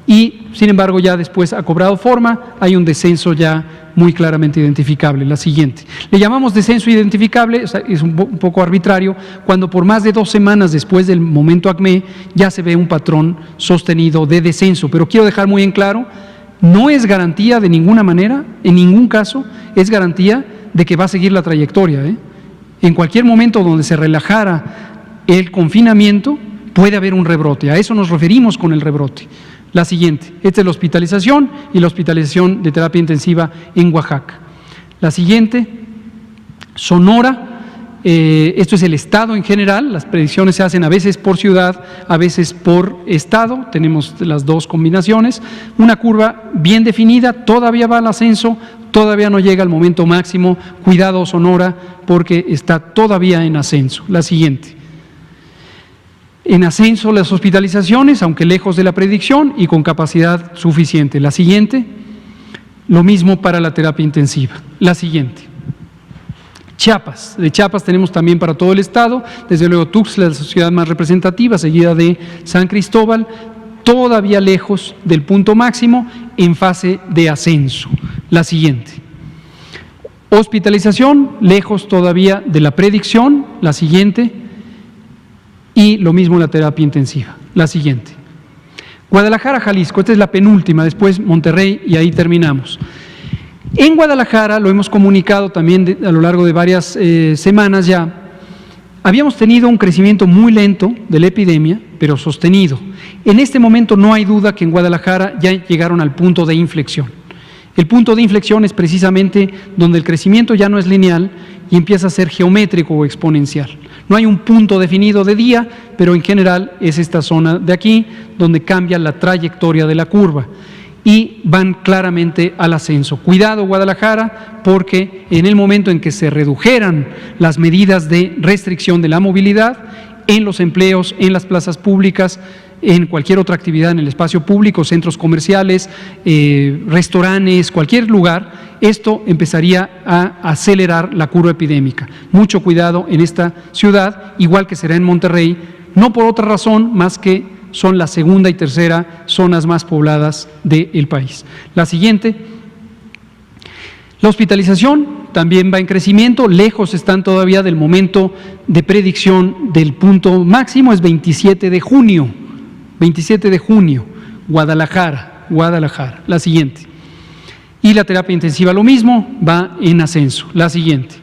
Speaker 1: y, sin embargo, ya después ha cobrado forma, hay un descenso ya muy claramente identificable. La siguiente. Le llamamos descenso identificable, o sea, es un poco arbitrario, cuando por más de 2 semanas después del momento ACME ya se ve un patrón sostenido de descenso, pero quiero dejar muy en claro, no es garantía de ninguna manera, en ningún caso, es garantía de que va a seguir la trayectoria. En cualquier momento donde se relajara el confinamiento, puede haber un rebrote. A eso nos referimos con el rebrote. La siguiente, esta es la hospitalización y la hospitalización de terapia intensiva en Oaxaca. La siguiente, Sonora. Esto es el estado en general, las predicciones se hacen a veces por ciudad, a veces por estado, tenemos las dos combinaciones, una curva bien definida, todavía va al ascenso, todavía no llega al momento máximo, cuidado Sonora porque está todavía en ascenso. La siguiente. En ascenso las hospitalizaciones, aunque lejos de la predicción y con capacidad suficiente. La siguiente, lo mismo para la terapia intensiva. La siguiente. Chiapas. De Chiapas tenemos también para todo el estado, desde luego Tuxtla, la ciudad más representativa, seguida de San Cristóbal, todavía lejos del punto máximo, en fase de ascenso. La siguiente. Hospitalización, lejos todavía de la predicción. La siguiente. Y lo mismo la terapia intensiva. La siguiente. Guadalajara, Jalisco, esta es la penúltima, después Monterrey y ahí terminamos. En Guadalajara, lo hemos comunicado también a lo largo de varias semanas ya, habíamos tenido un crecimiento muy lento de la epidemia, pero sostenido. En este momento no hay duda que en Guadalajara ya llegaron al punto de inflexión. El punto de inflexión es precisamente donde el crecimiento ya no es lineal y empieza a ser geométrico o exponencial. No hay un punto definido de día, pero en general es esta zona de aquí donde cambia la trayectoria de la curva y van claramente al ascenso. Cuidado Guadalajara, porque en el momento en que se redujeran las medidas de restricción de la movilidad en los empleos, en las plazas públicas, en cualquier otra actividad en el espacio público, centros comerciales, restaurantes, cualquier lugar, esto empezaría a acelerar la curva epidémica. Mucho cuidado en esta ciudad, igual que será en Monterrey, no por otra razón más que son la segunda y tercera zonas más pobladas del país. La siguiente, la hospitalización también va en crecimiento, lejos están todavía del momento de predicción del punto máximo, es 27 de junio, Guadalajara. La siguiente. Y la terapia intensiva lo mismo, va en ascenso. La siguiente.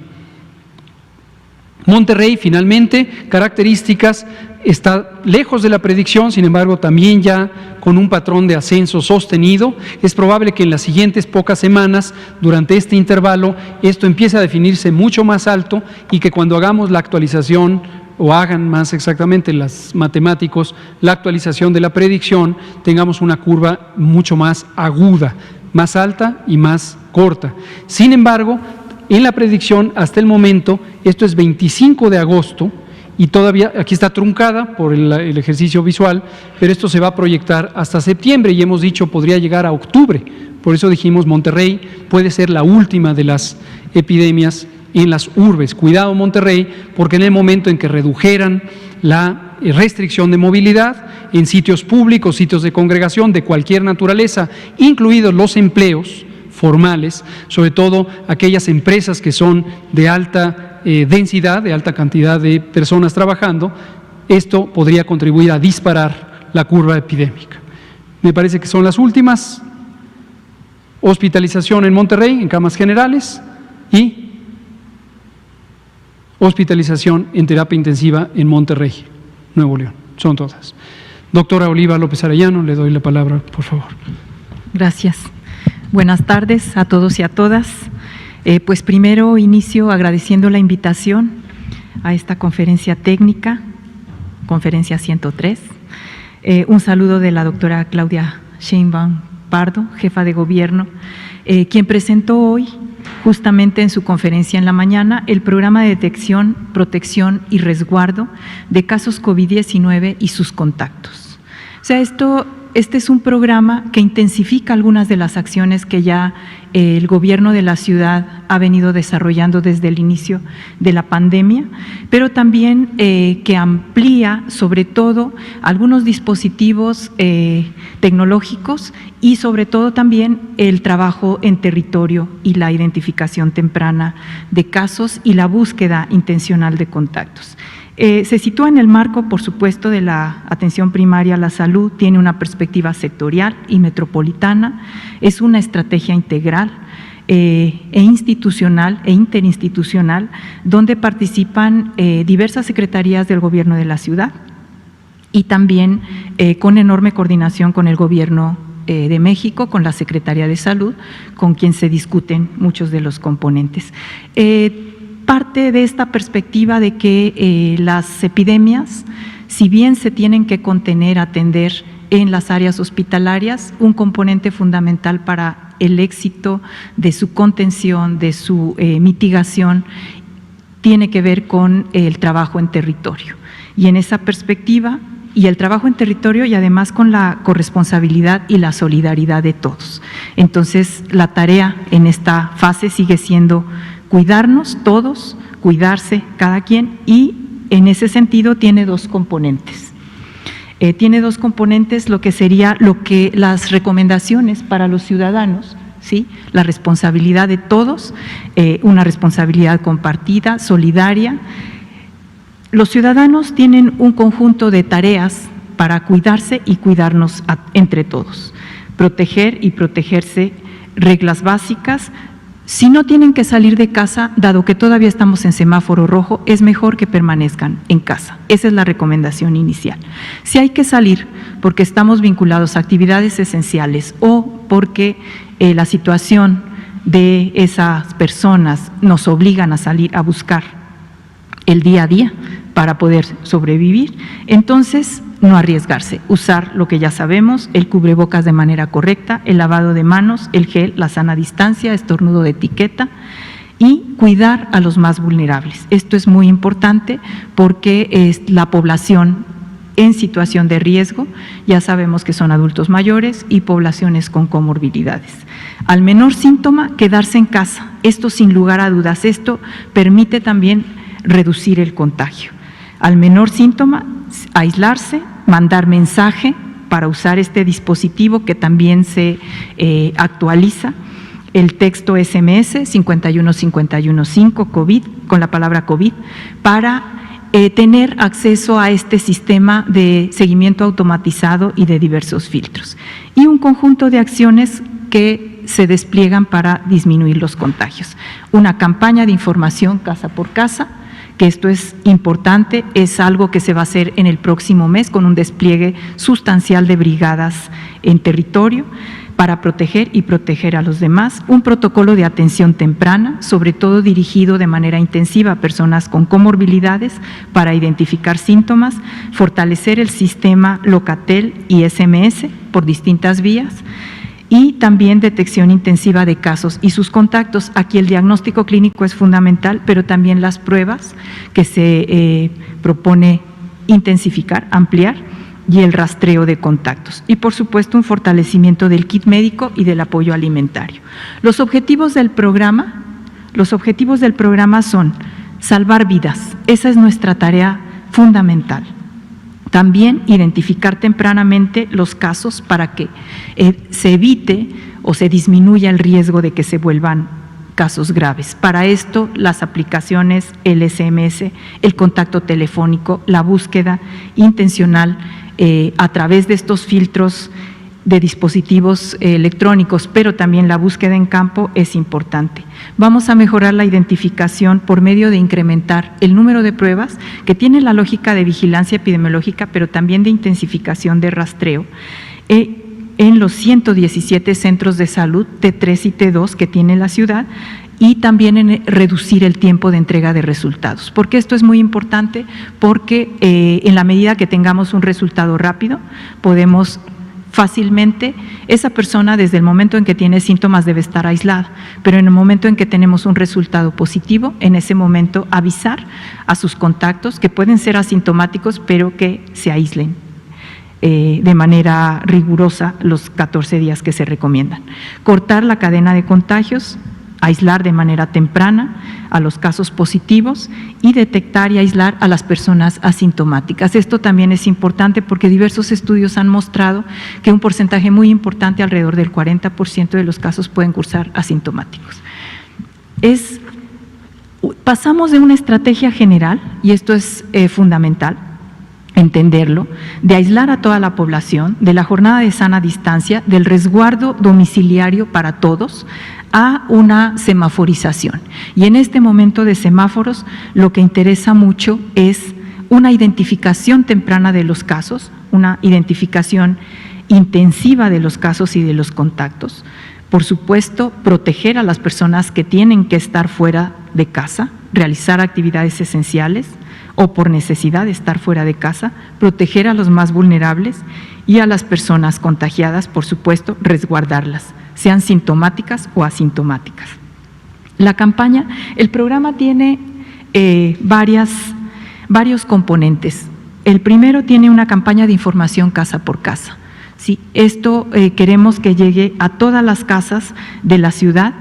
Speaker 1: Monterrey, finalmente, características, está lejos de la predicción, sin embargo, también ya con un patrón de ascenso sostenido. Es probable que en las siguientes pocas semanas, durante este intervalo, esto empiece a definirse mucho más alto y que cuando hagamos la actualización, o hagan más exactamente los matemáticos, la actualización de la predicción, tengamos una curva mucho más aguda, más alta y más corta. Sin embargo, en la predicción, hasta el momento, esto es 25 de agosto, y todavía, aquí está truncada por el ejercicio visual, pero esto se va a proyectar hasta septiembre y hemos dicho podría llegar a octubre. Por eso dijimos Monterrey puede ser la última de las epidemias en las urbes. Cuidado Monterrey, porque en el momento en que redujeran la restricción de movilidad en sitios públicos, sitios de congregación de cualquier naturaleza, incluidos los empleos formales, sobre todo aquellas empresas que son de alta densidad, de alta cantidad de personas trabajando, esto podría contribuir a disparar la curva epidémica. Me parece que son las últimas. Hospitalización en Monterrey, en camas generales, y hospitalización en terapia intensiva en Monterrey, Nuevo León. Son todas. Doctora Oliva López Arellano, le doy la palabra, por favor.
Speaker 3: Gracias. Buenas tardes a todos y a todas. Pues primero inicio agradeciendo la invitación a esta conferencia técnica, conferencia 103. Un saludo de la doctora Claudia Sheinbaum Pardo, jefa de gobierno, quien presentó hoy, justamente en su conferencia en la mañana, el programa de detección, protección y resguardo de casos COVID-19 y sus contactos. O sea, este es un programa que intensifica algunas de las acciones que ya el gobierno de la ciudad ha venido desarrollando desde el inicio de la pandemia, pero también que amplía sobre todo algunos dispositivos tecnológicos y sobre todo también el trabajo en territorio y la identificación temprana de casos y la búsqueda intencional de contactos. Se sitúa en el marco, por supuesto, de la atención primaria a la salud, tiene una perspectiva sectorial y metropolitana, es una estrategia integral institucional e interinstitucional, donde participan diversas secretarías del gobierno de la ciudad y también con enorme coordinación con el gobierno de México, con la Secretaría de Salud, con quien se discuten muchos de los componentes. Parte de esta perspectiva de que las epidemias, si bien se tienen que contener, atender en las áreas hospitalarias, un componente fundamental para el éxito de su contención, de su mitigación, tiene que ver con el trabajo en territorio. Y en esa perspectiva, y el trabajo en territorio y además con la corresponsabilidad y la solidaridad de todos. Entonces, la tarea en esta fase sigue siendo cuidarnos todos, cuidarse cada quien, y en ese sentido tiene dos componentes. Tiene dos componentes, lo que sería las recomendaciones para los ciudadanos, ¿sí? La responsabilidad de todos, una responsabilidad compartida, solidaria. Los ciudadanos tienen un conjunto de tareas para cuidarse y cuidarnos entre todos. Proteger y protegerse, reglas básicas. Si no tienen que salir de casa, dado que todavía estamos en semáforo rojo, es mejor que permanezcan en casa. Esa es la recomendación inicial. Si hay que salir porque estamos vinculados a actividades esenciales o porque la situación de esas personas nos obligan a salir a buscar el día a día para poder sobrevivir, entonces no arriesgarse, usar lo que ya sabemos, el cubrebocas de manera correcta, el lavado de manos, el gel, la sana distancia, estornudo de etiqueta y cuidar a los más vulnerables. Esto es muy importante porque es la población en situación de riesgo, ya sabemos que son adultos mayores y poblaciones con comorbilidades. Al menor síntoma, quedarse en casa, esto sin lugar a dudas, esto permite también reducir el contagio. Al menor síntoma, aislarse, mandar mensaje para usar este dispositivo que también se actualiza, el texto SMS 51515 COVID, con la palabra COVID, para tener acceso a este sistema de seguimiento automatizado y de diversos filtros. Y un conjunto de acciones que se despliegan para disminuir los contagios. Una campaña de información casa por casa, que esto es importante, es algo que se va a hacer en el próximo mes con un despliegue sustancial de brigadas en territorio para proteger y proteger a los demás. Un protocolo de atención temprana, sobre todo dirigido de manera intensiva a personas con comorbilidades para identificar síntomas, fortalecer el sistema Locatel y SMS por distintas vías, y también detección intensiva de casos y sus contactos. Aquí el diagnóstico clínico es fundamental, pero también las pruebas que se propone intensificar, ampliar, y el rastreo de contactos. Y por supuesto un fortalecimiento del kit médico y del apoyo alimentario. Los objetivos del programa son salvar vidas, esa es nuestra tarea fundamental. También identificar tempranamente los casos para que se evite o se disminuya el riesgo de que se vuelvan casos graves. Para esto, las aplicaciones, el SMS, el contacto telefónico, la búsqueda intencional a través de estos filtros de dispositivos electrónicos, pero también la búsqueda en campo es importante. Vamos a mejorar la identificación por medio de incrementar el número de pruebas que tiene la lógica de vigilancia epidemiológica, pero también de intensificación de rastreo en los 117 centros de salud T3 y T2 que tiene la ciudad, y también en reducir el tiempo de entrega de resultados. Porque esto es muy importante, porque en la medida que tengamos un resultado rápido, podemos fácilmente, esa persona desde el momento en que tiene síntomas debe estar aislada, pero en el momento en que tenemos un resultado positivo, en ese momento avisar a sus contactos, que pueden ser asintomáticos, pero que se aíslen de manera rigurosa los 14 días que se recomiendan. Cortar la cadena de contagios, aislar de manera temprana a los casos positivos y detectar y aislar a las personas asintomáticas. Esto también es importante porque diversos estudios han mostrado que un porcentaje muy importante, alrededor del 40% de los casos, pueden cursar asintomáticos. Pasamos de una estrategia general, y esto es fundamental, entenderlo, de aislar a toda la población, de la jornada de sana distancia, del resguardo domiciliario para todos, a una semaforización. Y en este momento de semáforos, lo que interesa mucho es una identificación temprana de los casos, una identificación intensiva de los casos y de los contactos. Por supuesto, proteger a las personas que tienen que estar fuera de casa, realizar actividades esenciales, o por necesidad de estar fuera de casa, proteger a los más vulnerables y a las personas contagiadas, por supuesto, resguardarlas, sean sintomáticas o asintomáticas. La campaña, el programa tiene varios componentes. El primero tiene una campaña de información casa por casa. Sí, esto queremos que llegue a todas las casas de la ciudad,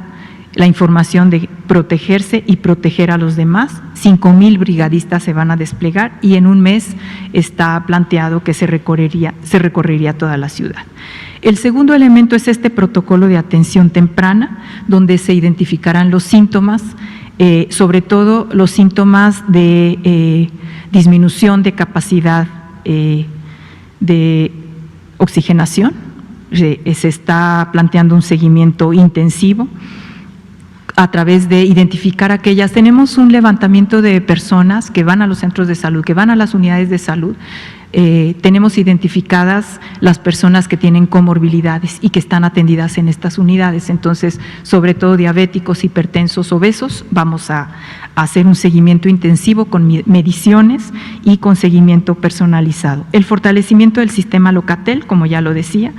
Speaker 3: la información de protegerse y proteger a los demás. 5,000 brigadistas se van a desplegar y en un mes está planteado que se recorrería toda la ciudad. El segundo elemento es este protocolo de atención temprana, donde se identificarán los síntomas, sobre todo los síntomas de disminución de capacidad de oxigenación. Se está planteando un seguimiento intensivo a través de identificar aquellas. Tenemos un levantamiento de personas que van a los centros de salud, que van a las unidades de salud. Tenemos identificadas las personas que tienen comorbilidades y que están atendidas en estas unidades. Entonces, sobre todo diabéticos, hipertensos, obesos, vamos a hacer un seguimiento intensivo con mediciones y con seguimiento personalizado. El fortalecimiento del sistema Locatel, como ya lo decía,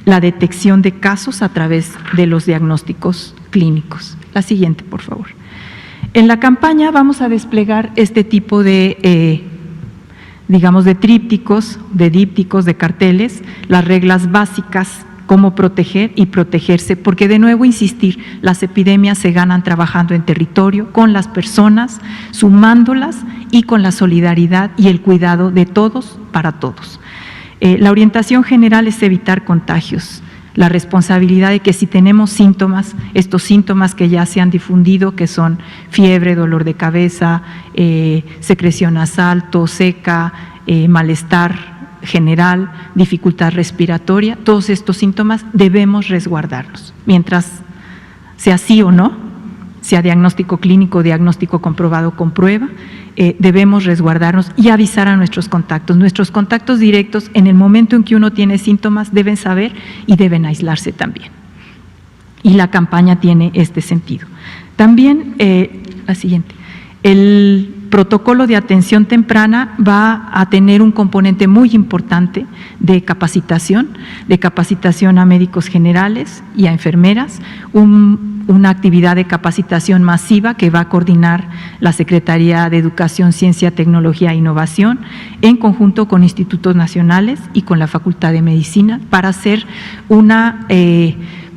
Speaker 3: la detección de casos a través de los diagnósticos clínicos. La siguiente, por favor. En la campaña vamos a desplegar este tipo de de trípticos, de dípticos, de carteles, las reglas básicas, cómo proteger y protegerse, porque de nuevo insistir, las epidemias se ganan trabajando en territorio, con las personas, sumándolas y con la solidaridad y el cuidado de todos para todos. La orientación general es evitar contagios, la responsabilidad de que si tenemos síntomas, estos síntomas que ya se han difundido, que son fiebre, dolor de cabeza, secreción nasal, tos seca, malestar general, dificultad respiratoria, todos estos síntomas debemos resguardarlos. Mientras sea sí o no, sea diagnóstico clínico, diagnóstico comprobado con prueba, debemos resguardarnos y avisar a nuestros contactos. Nuestros contactos directos, en el momento en que uno tiene síntomas, deben saber y deben aislarse también. Y la campaña tiene este sentido. También, la siguiente, el protocolo de atención temprana va a tener un componente muy importante de capacitación a médicos generales y a enfermeras, una actividad de capacitación masiva que va a coordinar la Secretaría de Educación, Ciencia, Tecnología e Innovación en conjunto con institutos nacionales y con la Facultad de Medicina para hacer una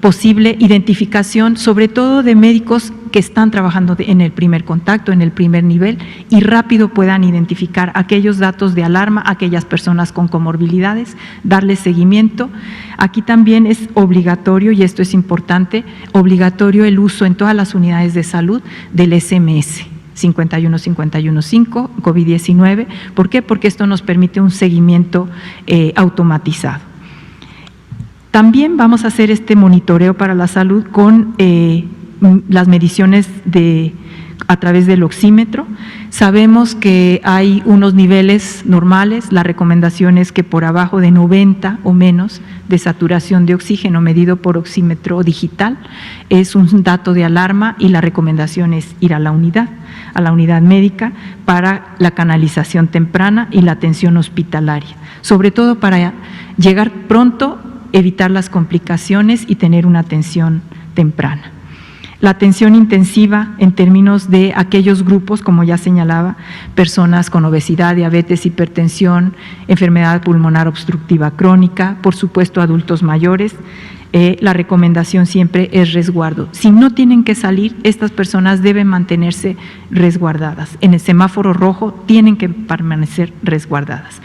Speaker 3: posible identificación, sobre todo de médicos que están trabajando en el primer contacto, en el primer nivel, y rápido puedan identificar aquellos datos de alarma, aquellas personas con comorbilidades, darles seguimiento. Aquí también es obligatorio, y esto es importante, obligatorio el uso en todas las unidades de salud del SMS 51515 COVID-19. ¿Por qué? Porque esto nos permite un seguimiento automatizado. También vamos a hacer este monitoreo para la salud con las mediciones a través del oxímetro. Sabemos que hay unos niveles normales, la recomendación es que por abajo de 90 o menos de saturación de oxígeno medido por oxímetro digital es un dato de alarma y la recomendación es ir a la unidad médica para la canalización temprana y la atención hospitalaria, sobre todo para llegar pronto evitar las complicaciones y tener una atención temprana. La atención intensiva en términos de aquellos grupos, como ya señalaba, personas con obesidad, diabetes, hipertensión, enfermedad pulmonar obstructiva crónica, por supuesto adultos mayores. La recomendación siempre es resguardo. Si no tienen que salir, estas personas deben mantenerse resguardadas. En el semáforo rojo tienen que permanecer resguardadas.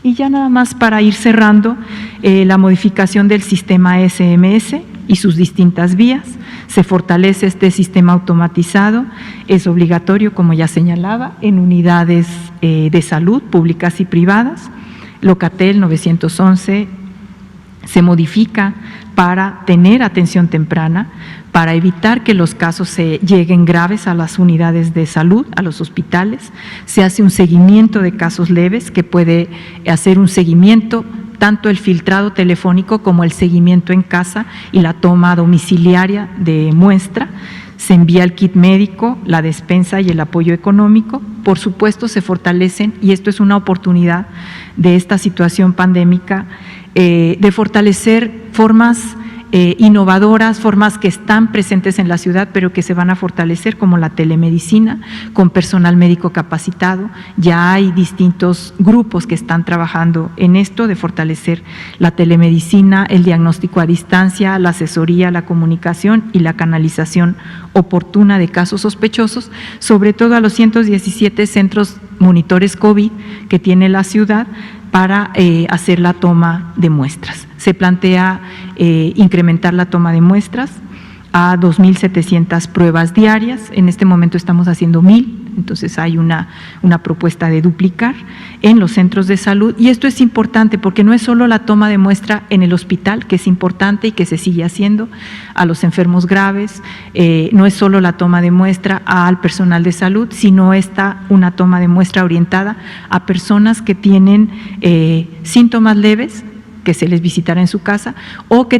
Speaker 3: Y ya nada más para ir cerrando, la modificación del sistema SMS y sus distintas vías. Se fortalece este sistema automatizado, es obligatorio, como ya señalaba, en unidades de salud públicas y privadas. Locatel 911 se modifica para tener atención temprana, para evitar que los casos se lleguen graves a las unidades de salud, a los hospitales. Se hace un seguimiento de casos leves, que puede hacer un seguimiento, tanto el filtrado telefónico como el seguimiento en casa y la toma domiciliaria de muestra. Se envía el kit médico, la despensa y el apoyo económico. Por supuesto, se fortalecen, y esto es una oportunidad de esta situación pandémica, de fortalecer formas innovadoras, formas que están presentes en la ciudad, pero que se van a fortalecer, como la telemedicina, con personal médico capacitado. Ya hay distintos grupos que están trabajando en esto, de fortalecer la telemedicina, el diagnóstico a distancia, la asesoría, la comunicación y la canalización oportuna de casos sospechosos, sobre todo a los 117 centros monitores COVID que tiene la ciudad, para hacer la toma de muestras. Se plantea incrementar la toma de muestras a 2.700 pruebas diarias. En este momento estamos haciendo 1.000, entonces hay una propuesta de duplicar en los centros de salud. Y esto es importante porque no es solo la toma de muestra en el hospital, que es importante y que se sigue haciendo a los enfermos graves, no es solo la toma de muestra al personal de salud, sino una toma de muestra orientada a personas que tienen síntomas leves, que se les visitará en su casa, o que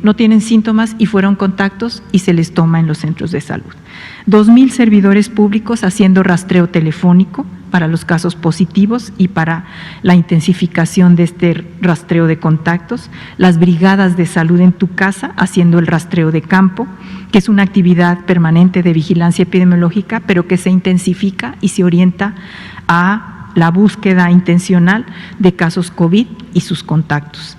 Speaker 3: no tienen síntomas y fueron contactos y se les toma en los centros de salud. 2.000 servidores públicos haciendo rastreo telefónico para los casos positivos y para la intensificación de este rastreo de contactos. Las brigadas de salud en tu casa haciendo el rastreo de campo, que es una actividad permanente de vigilancia epidemiológica, pero que se intensifica y se orienta a la búsqueda intencional de casos COVID y sus contactos.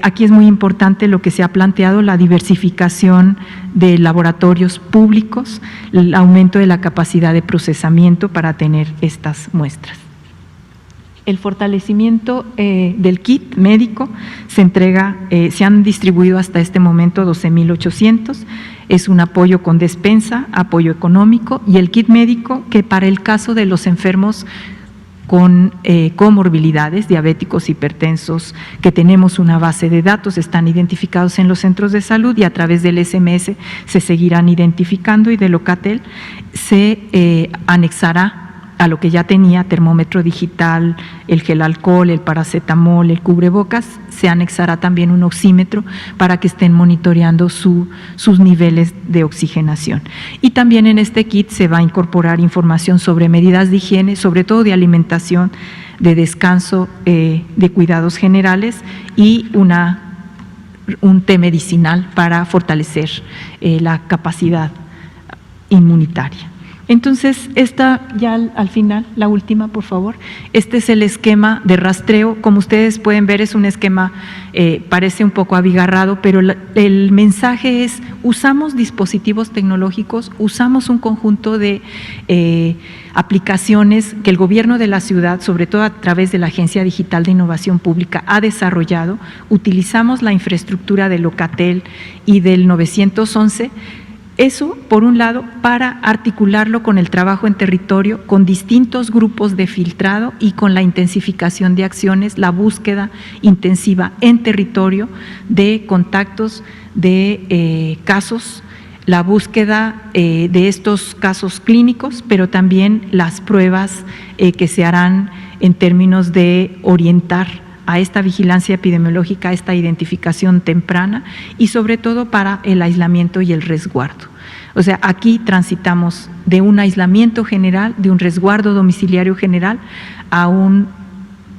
Speaker 3: Aquí es muy importante lo que se ha planteado, la diversificación de laboratorios públicos, el aumento de la capacidad de procesamiento para tener estas muestras. El fortalecimiento del kit médico se entrega, se han distribuido hasta este momento 12.800, es un apoyo con despensa, apoyo económico, y el kit médico, que para el caso de los enfermos con comorbilidades, diabéticos, hipertensos, que tenemos una base de datos, están identificados en los centros de salud y a través del SMS se seguirán identificando, y de Locatel se anexará a lo que ya tenía, termómetro digital, el gel alcohol, el paracetamol, el cubrebocas, se anexará también un oxímetro para que estén monitoreando sus niveles de oxigenación. Y también en este kit se va a incorporar información sobre medidas de higiene, sobre todo de alimentación, de descanso, de cuidados generales, y un té medicinal para fortalecer la capacidad inmunitaria. Entonces, esta ya al final, la última, por favor. Este es el esquema de rastreo. Como ustedes pueden ver, es un esquema, parece un poco abigarrado, pero el mensaje es: usamos dispositivos tecnológicos, usamos un conjunto de aplicaciones que el gobierno de la ciudad, sobre todo a través de la Agencia Digital de Innovación Pública, ha desarrollado. Utilizamos la infraestructura de Locatel y del 911. Eso, por un lado, para articularlo con el trabajo en territorio, con distintos grupos de filtrado y con la intensificación de acciones, la búsqueda intensiva en territorio de contactos, de casos, la búsqueda de estos casos clínicos, pero también las pruebas que se harán en términos de orientar a esta vigilancia epidemiológica, a esta identificación temprana, y sobre todo para el aislamiento y el resguardo. O sea, aquí transitamos de un aislamiento general, de un resguardo domiciliario general, a un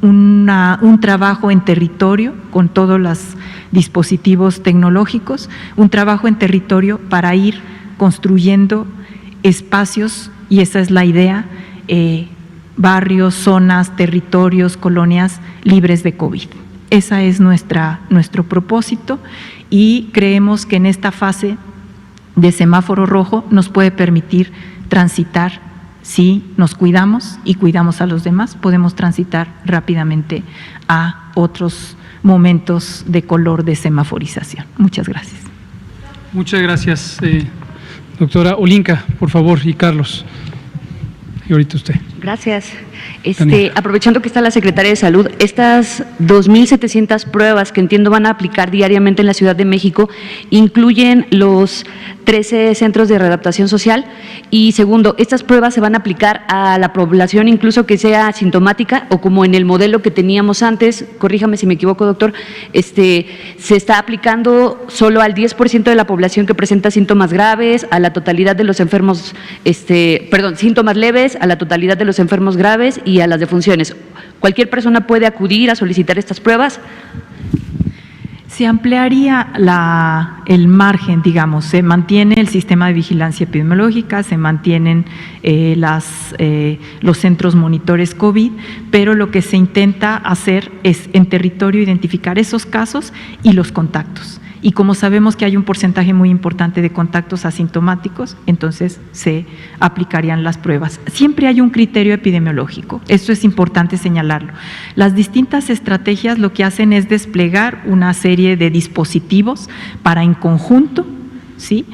Speaker 3: un trabajo en territorio con todos los dispositivos tecnológicos, un trabajo en territorio para ir construyendo espacios, y esa es la idea, barrios, zonas, territorios, colonias libres de COVID. Esa es nuestro propósito, y creemos que en esta fase de semáforo rojo nos puede permitir transitar. Si nos cuidamos y cuidamos a los demás, podemos transitar rápidamente a otros momentos de color de semaforización. Muchas gracias.
Speaker 1: Muchas gracias, doctora Olinka, por favor, y Carlos. Y ahorita usted.
Speaker 4: Gracias.
Speaker 1: Daniela.
Speaker 4: Aprovechando que está la Secretaria de Salud, estas 2.700 pruebas que entiendo van a aplicar diariamente en la Ciudad de México incluyen los 13 centros de readaptación social. Y segundo, estas pruebas se van a aplicar a la población incluso que sea asintomática, o como en el modelo que teníamos antes, corríjame si me equivoco, doctor, se está aplicando solo al 10% de la población que presenta síntomas graves, a la totalidad de los enfermos, síntomas leves, a la totalidad de los enfermos graves y a las defunciones. ¿Cualquier persona puede acudir a solicitar estas pruebas?
Speaker 3: Se ampliaría el margen, digamos, se mantiene el sistema de vigilancia epidemiológica, se mantienen los centros monitores COVID, pero lo que se intenta hacer es en territorio identificar esos casos y los contactos. Y como sabemos que hay un porcentaje muy importante de contactos asintomáticos, entonces se aplicarían las pruebas. Siempre hay un criterio epidemiológico, esto es importante señalarlo. Las distintas estrategias lo que hacen es desplegar una serie de dispositivos para en conjunto, ¿sí?,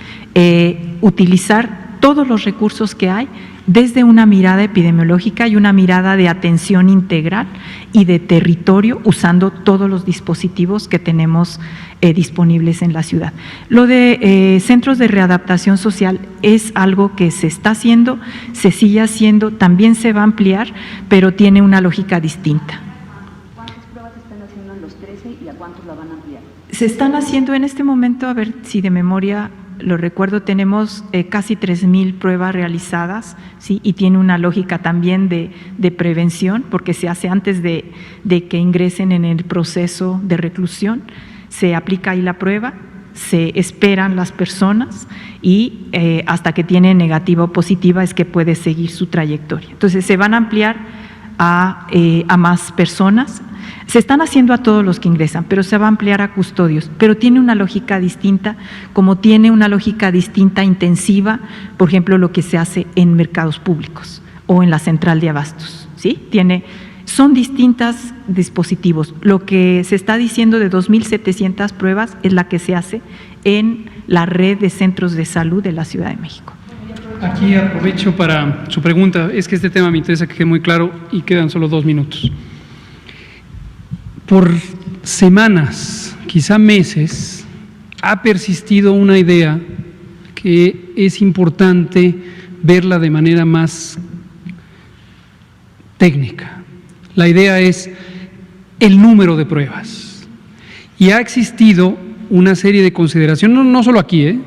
Speaker 3: utilizar todos los recursos que hay desde una mirada epidemiológica y una mirada de atención integral y de territorio, usando todos los dispositivos que tenemos disponibles en la ciudad. Lo de centros de readaptación social es algo que se está haciendo, se sigue haciendo, también se va a ampliar, pero tiene una lógica distinta.
Speaker 4: ¿Cuántas pruebas se están haciendo en los 13 y a cuántos la van a ampliar?
Speaker 3: Se están haciendo en este momento, a ver si de memoria lo recuerdo, tenemos casi 3,000 pruebas realizadas, ¿sí? Y tiene una lógica también de prevención, porque se hace antes de que ingresen en el proceso de reclusión, se aplica ahí la prueba, se esperan las personas y hasta que tiene negativa o positiva es que puede seguir su trayectoria. Entonces se van a ampliar a más personas. Se están haciendo a todos los que ingresan, pero se va a ampliar a custodios, pero tiene una lógica distinta, como tiene una lógica distinta intensiva, por ejemplo, lo que se hace en mercados públicos o en la central de abastos, ¿sí? Son distintos dispositivos. Lo que se está diciendo de 2.700 pruebas es la que se hace en la red de centros de salud de la Ciudad de México.
Speaker 1: Aquí aprovecho para su pregunta, es que este tema me interesa que quede muy claro y quedan solo 2 minutos. Por semanas, quizá meses, ha persistido una idea que es importante verla de manera más técnica. La idea es el número de pruebas. Y ha existido una serie de consideraciones, no solo aquí,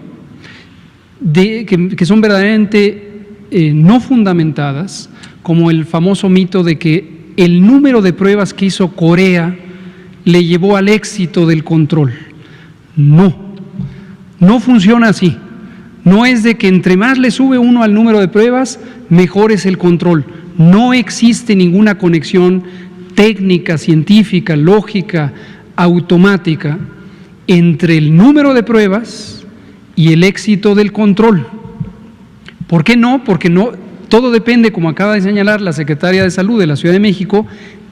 Speaker 1: que son verdaderamente no fundamentadas, como el famoso mito de que el número de pruebas que hizo Corea le llevó al éxito del control. No funciona así. No es de que entre más le sube uno al número de pruebas, mejor es el control. No existe ninguna conexión técnica, científica, lógica, automática entre el número de pruebas y el éxito del control. ¿Por qué no? Porque todo depende, como acaba de señalar la Secretaria de Salud de la Ciudad de México,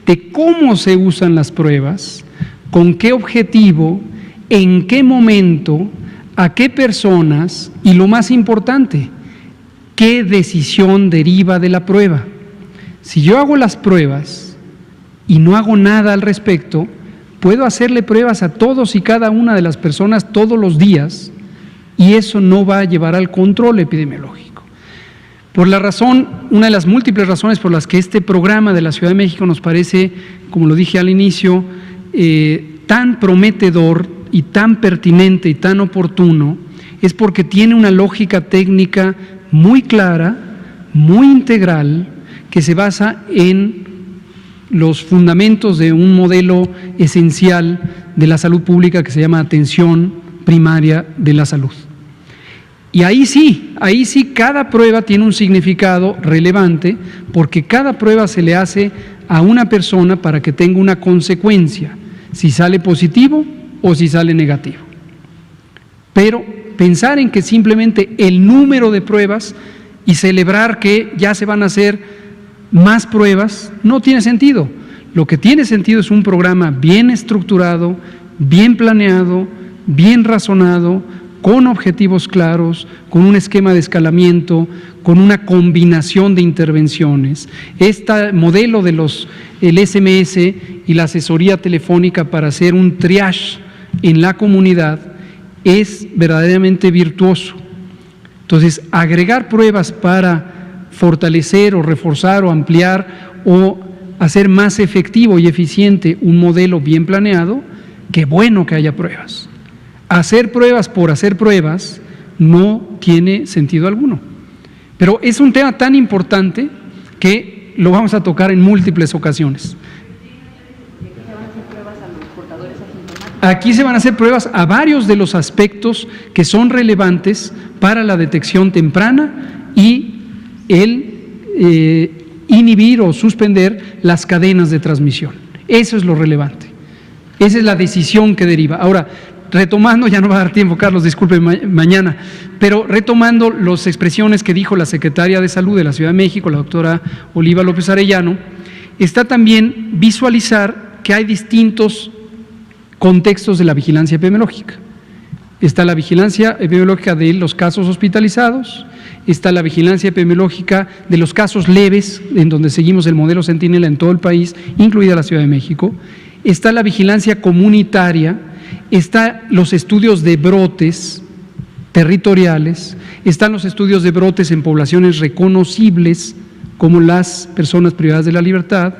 Speaker 1: de cómo se usan las pruebas, con qué objetivo, en qué momento, a qué personas y, lo más importante, qué decisión deriva de la prueba. Si yo hago las pruebas y no hago nada al respecto, puedo hacerle pruebas a todos y cada una de las personas todos los días y eso no va a llevar al control epidemiológico. Por la razón, una de las múltiples razones por las que este programa de la Ciudad de México nos parece, como lo dije al inicio, tan prometedor y tan pertinente y tan oportuno, es porque tiene una lógica técnica muy clara, muy integral, que se basa en los fundamentos de un modelo esencial de la salud pública que se llama atención primaria de la salud. Y ahí sí, cada prueba tiene un significado relevante porque cada prueba se le hace a una persona para que tenga una consecuencia, si sale positivo o si sale negativo. Pero pensar en que simplemente el número de pruebas y celebrar que ya se van a hacer más pruebas no tiene sentido. Lo que tiene sentido es un programa bien estructurado, bien planeado, bien razonado, con objetivos claros, con un esquema de escalamiento, con una combinación de intervenciones. Este modelo de el SMS y la asesoría telefónica para hacer un triage en la comunidad es verdaderamente virtuoso. Entonces, agregar pruebas para fortalecer o reforzar o ampliar o hacer más efectivo y eficiente un modelo bien planeado, qué bueno que haya pruebas. Hacer pruebas por hacer pruebas no tiene sentido alguno. Pero es un tema tan importante que lo vamos a tocar en múltiples ocasiones. Aquí se van a hacer pruebas a varios de los aspectos que son relevantes para la detección temprana y el inhibir o suspender las cadenas de transmisión. Eso es lo relevante. Esa es la decisión que deriva. Ahora, retomando, ya no va a dar tiempo, Carlos, disculpe, mañana, pero retomando las expresiones que dijo la secretaria de Salud de la Ciudad de México, la doctora Oliva López Arellano, está también visualizar que hay distintos contextos de la vigilancia epidemiológica. Está la vigilancia epidemiológica de los casos hospitalizados, está la vigilancia epidemiológica de los casos leves, en donde seguimos el modelo Centinela en todo el país, incluida la Ciudad de México, está la vigilancia comunitaria, están los estudios de brotes territoriales, están los estudios de brotes en poblaciones reconocibles, como las personas privadas de la libertad,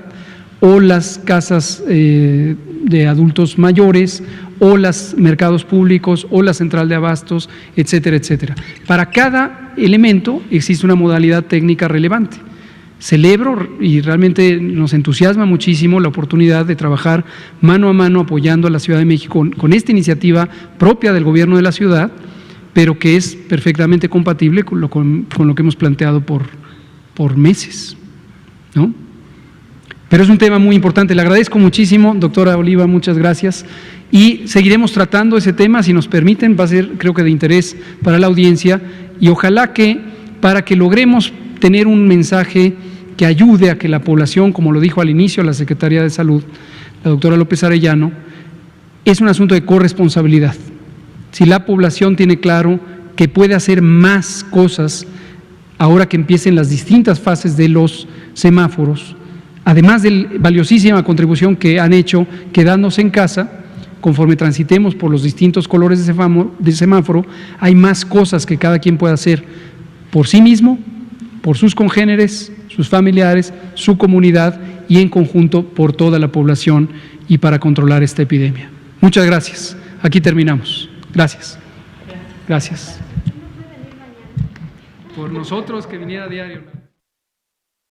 Speaker 1: o las casas de adultos mayores, o los mercados públicos, o la central de abastos, etcétera, etcétera. Para cada elemento existe una modalidad técnica relevante. Celebro y realmente nos entusiasma muchísimo la oportunidad de trabajar mano a mano apoyando a la Ciudad de México con esta iniciativa propia del gobierno de la ciudad, pero que es perfectamente compatible con lo que hemos planteado por meses, ¿no? Pero es un tema muy importante. Le agradezco muchísimo, doctora Oliva, muchas gracias. Y seguiremos tratando ese tema, si nos permiten, va a ser, creo que, de interés para la audiencia. Y ojalá que, para que logremos tener un mensaje que ayude a que la población, como lo dijo al inicio la Secretaría de Salud, la doctora López Arellano, es un asunto de corresponsabilidad. Si la población tiene claro que puede hacer más cosas ahora que empiecen las distintas fases de los semáforos, además de la valiosísima contribución que han hecho quedándose en casa, conforme transitemos por los distintos colores de semáforo, hay más cosas que cada quien puede hacer por sí mismo, por sus congéneres, sus familiares, su comunidad y en conjunto por toda la población y para controlar esta epidemia. Muchas gracias. Aquí terminamos. Gracias. Gracias. Por nosotros que viniera a diario.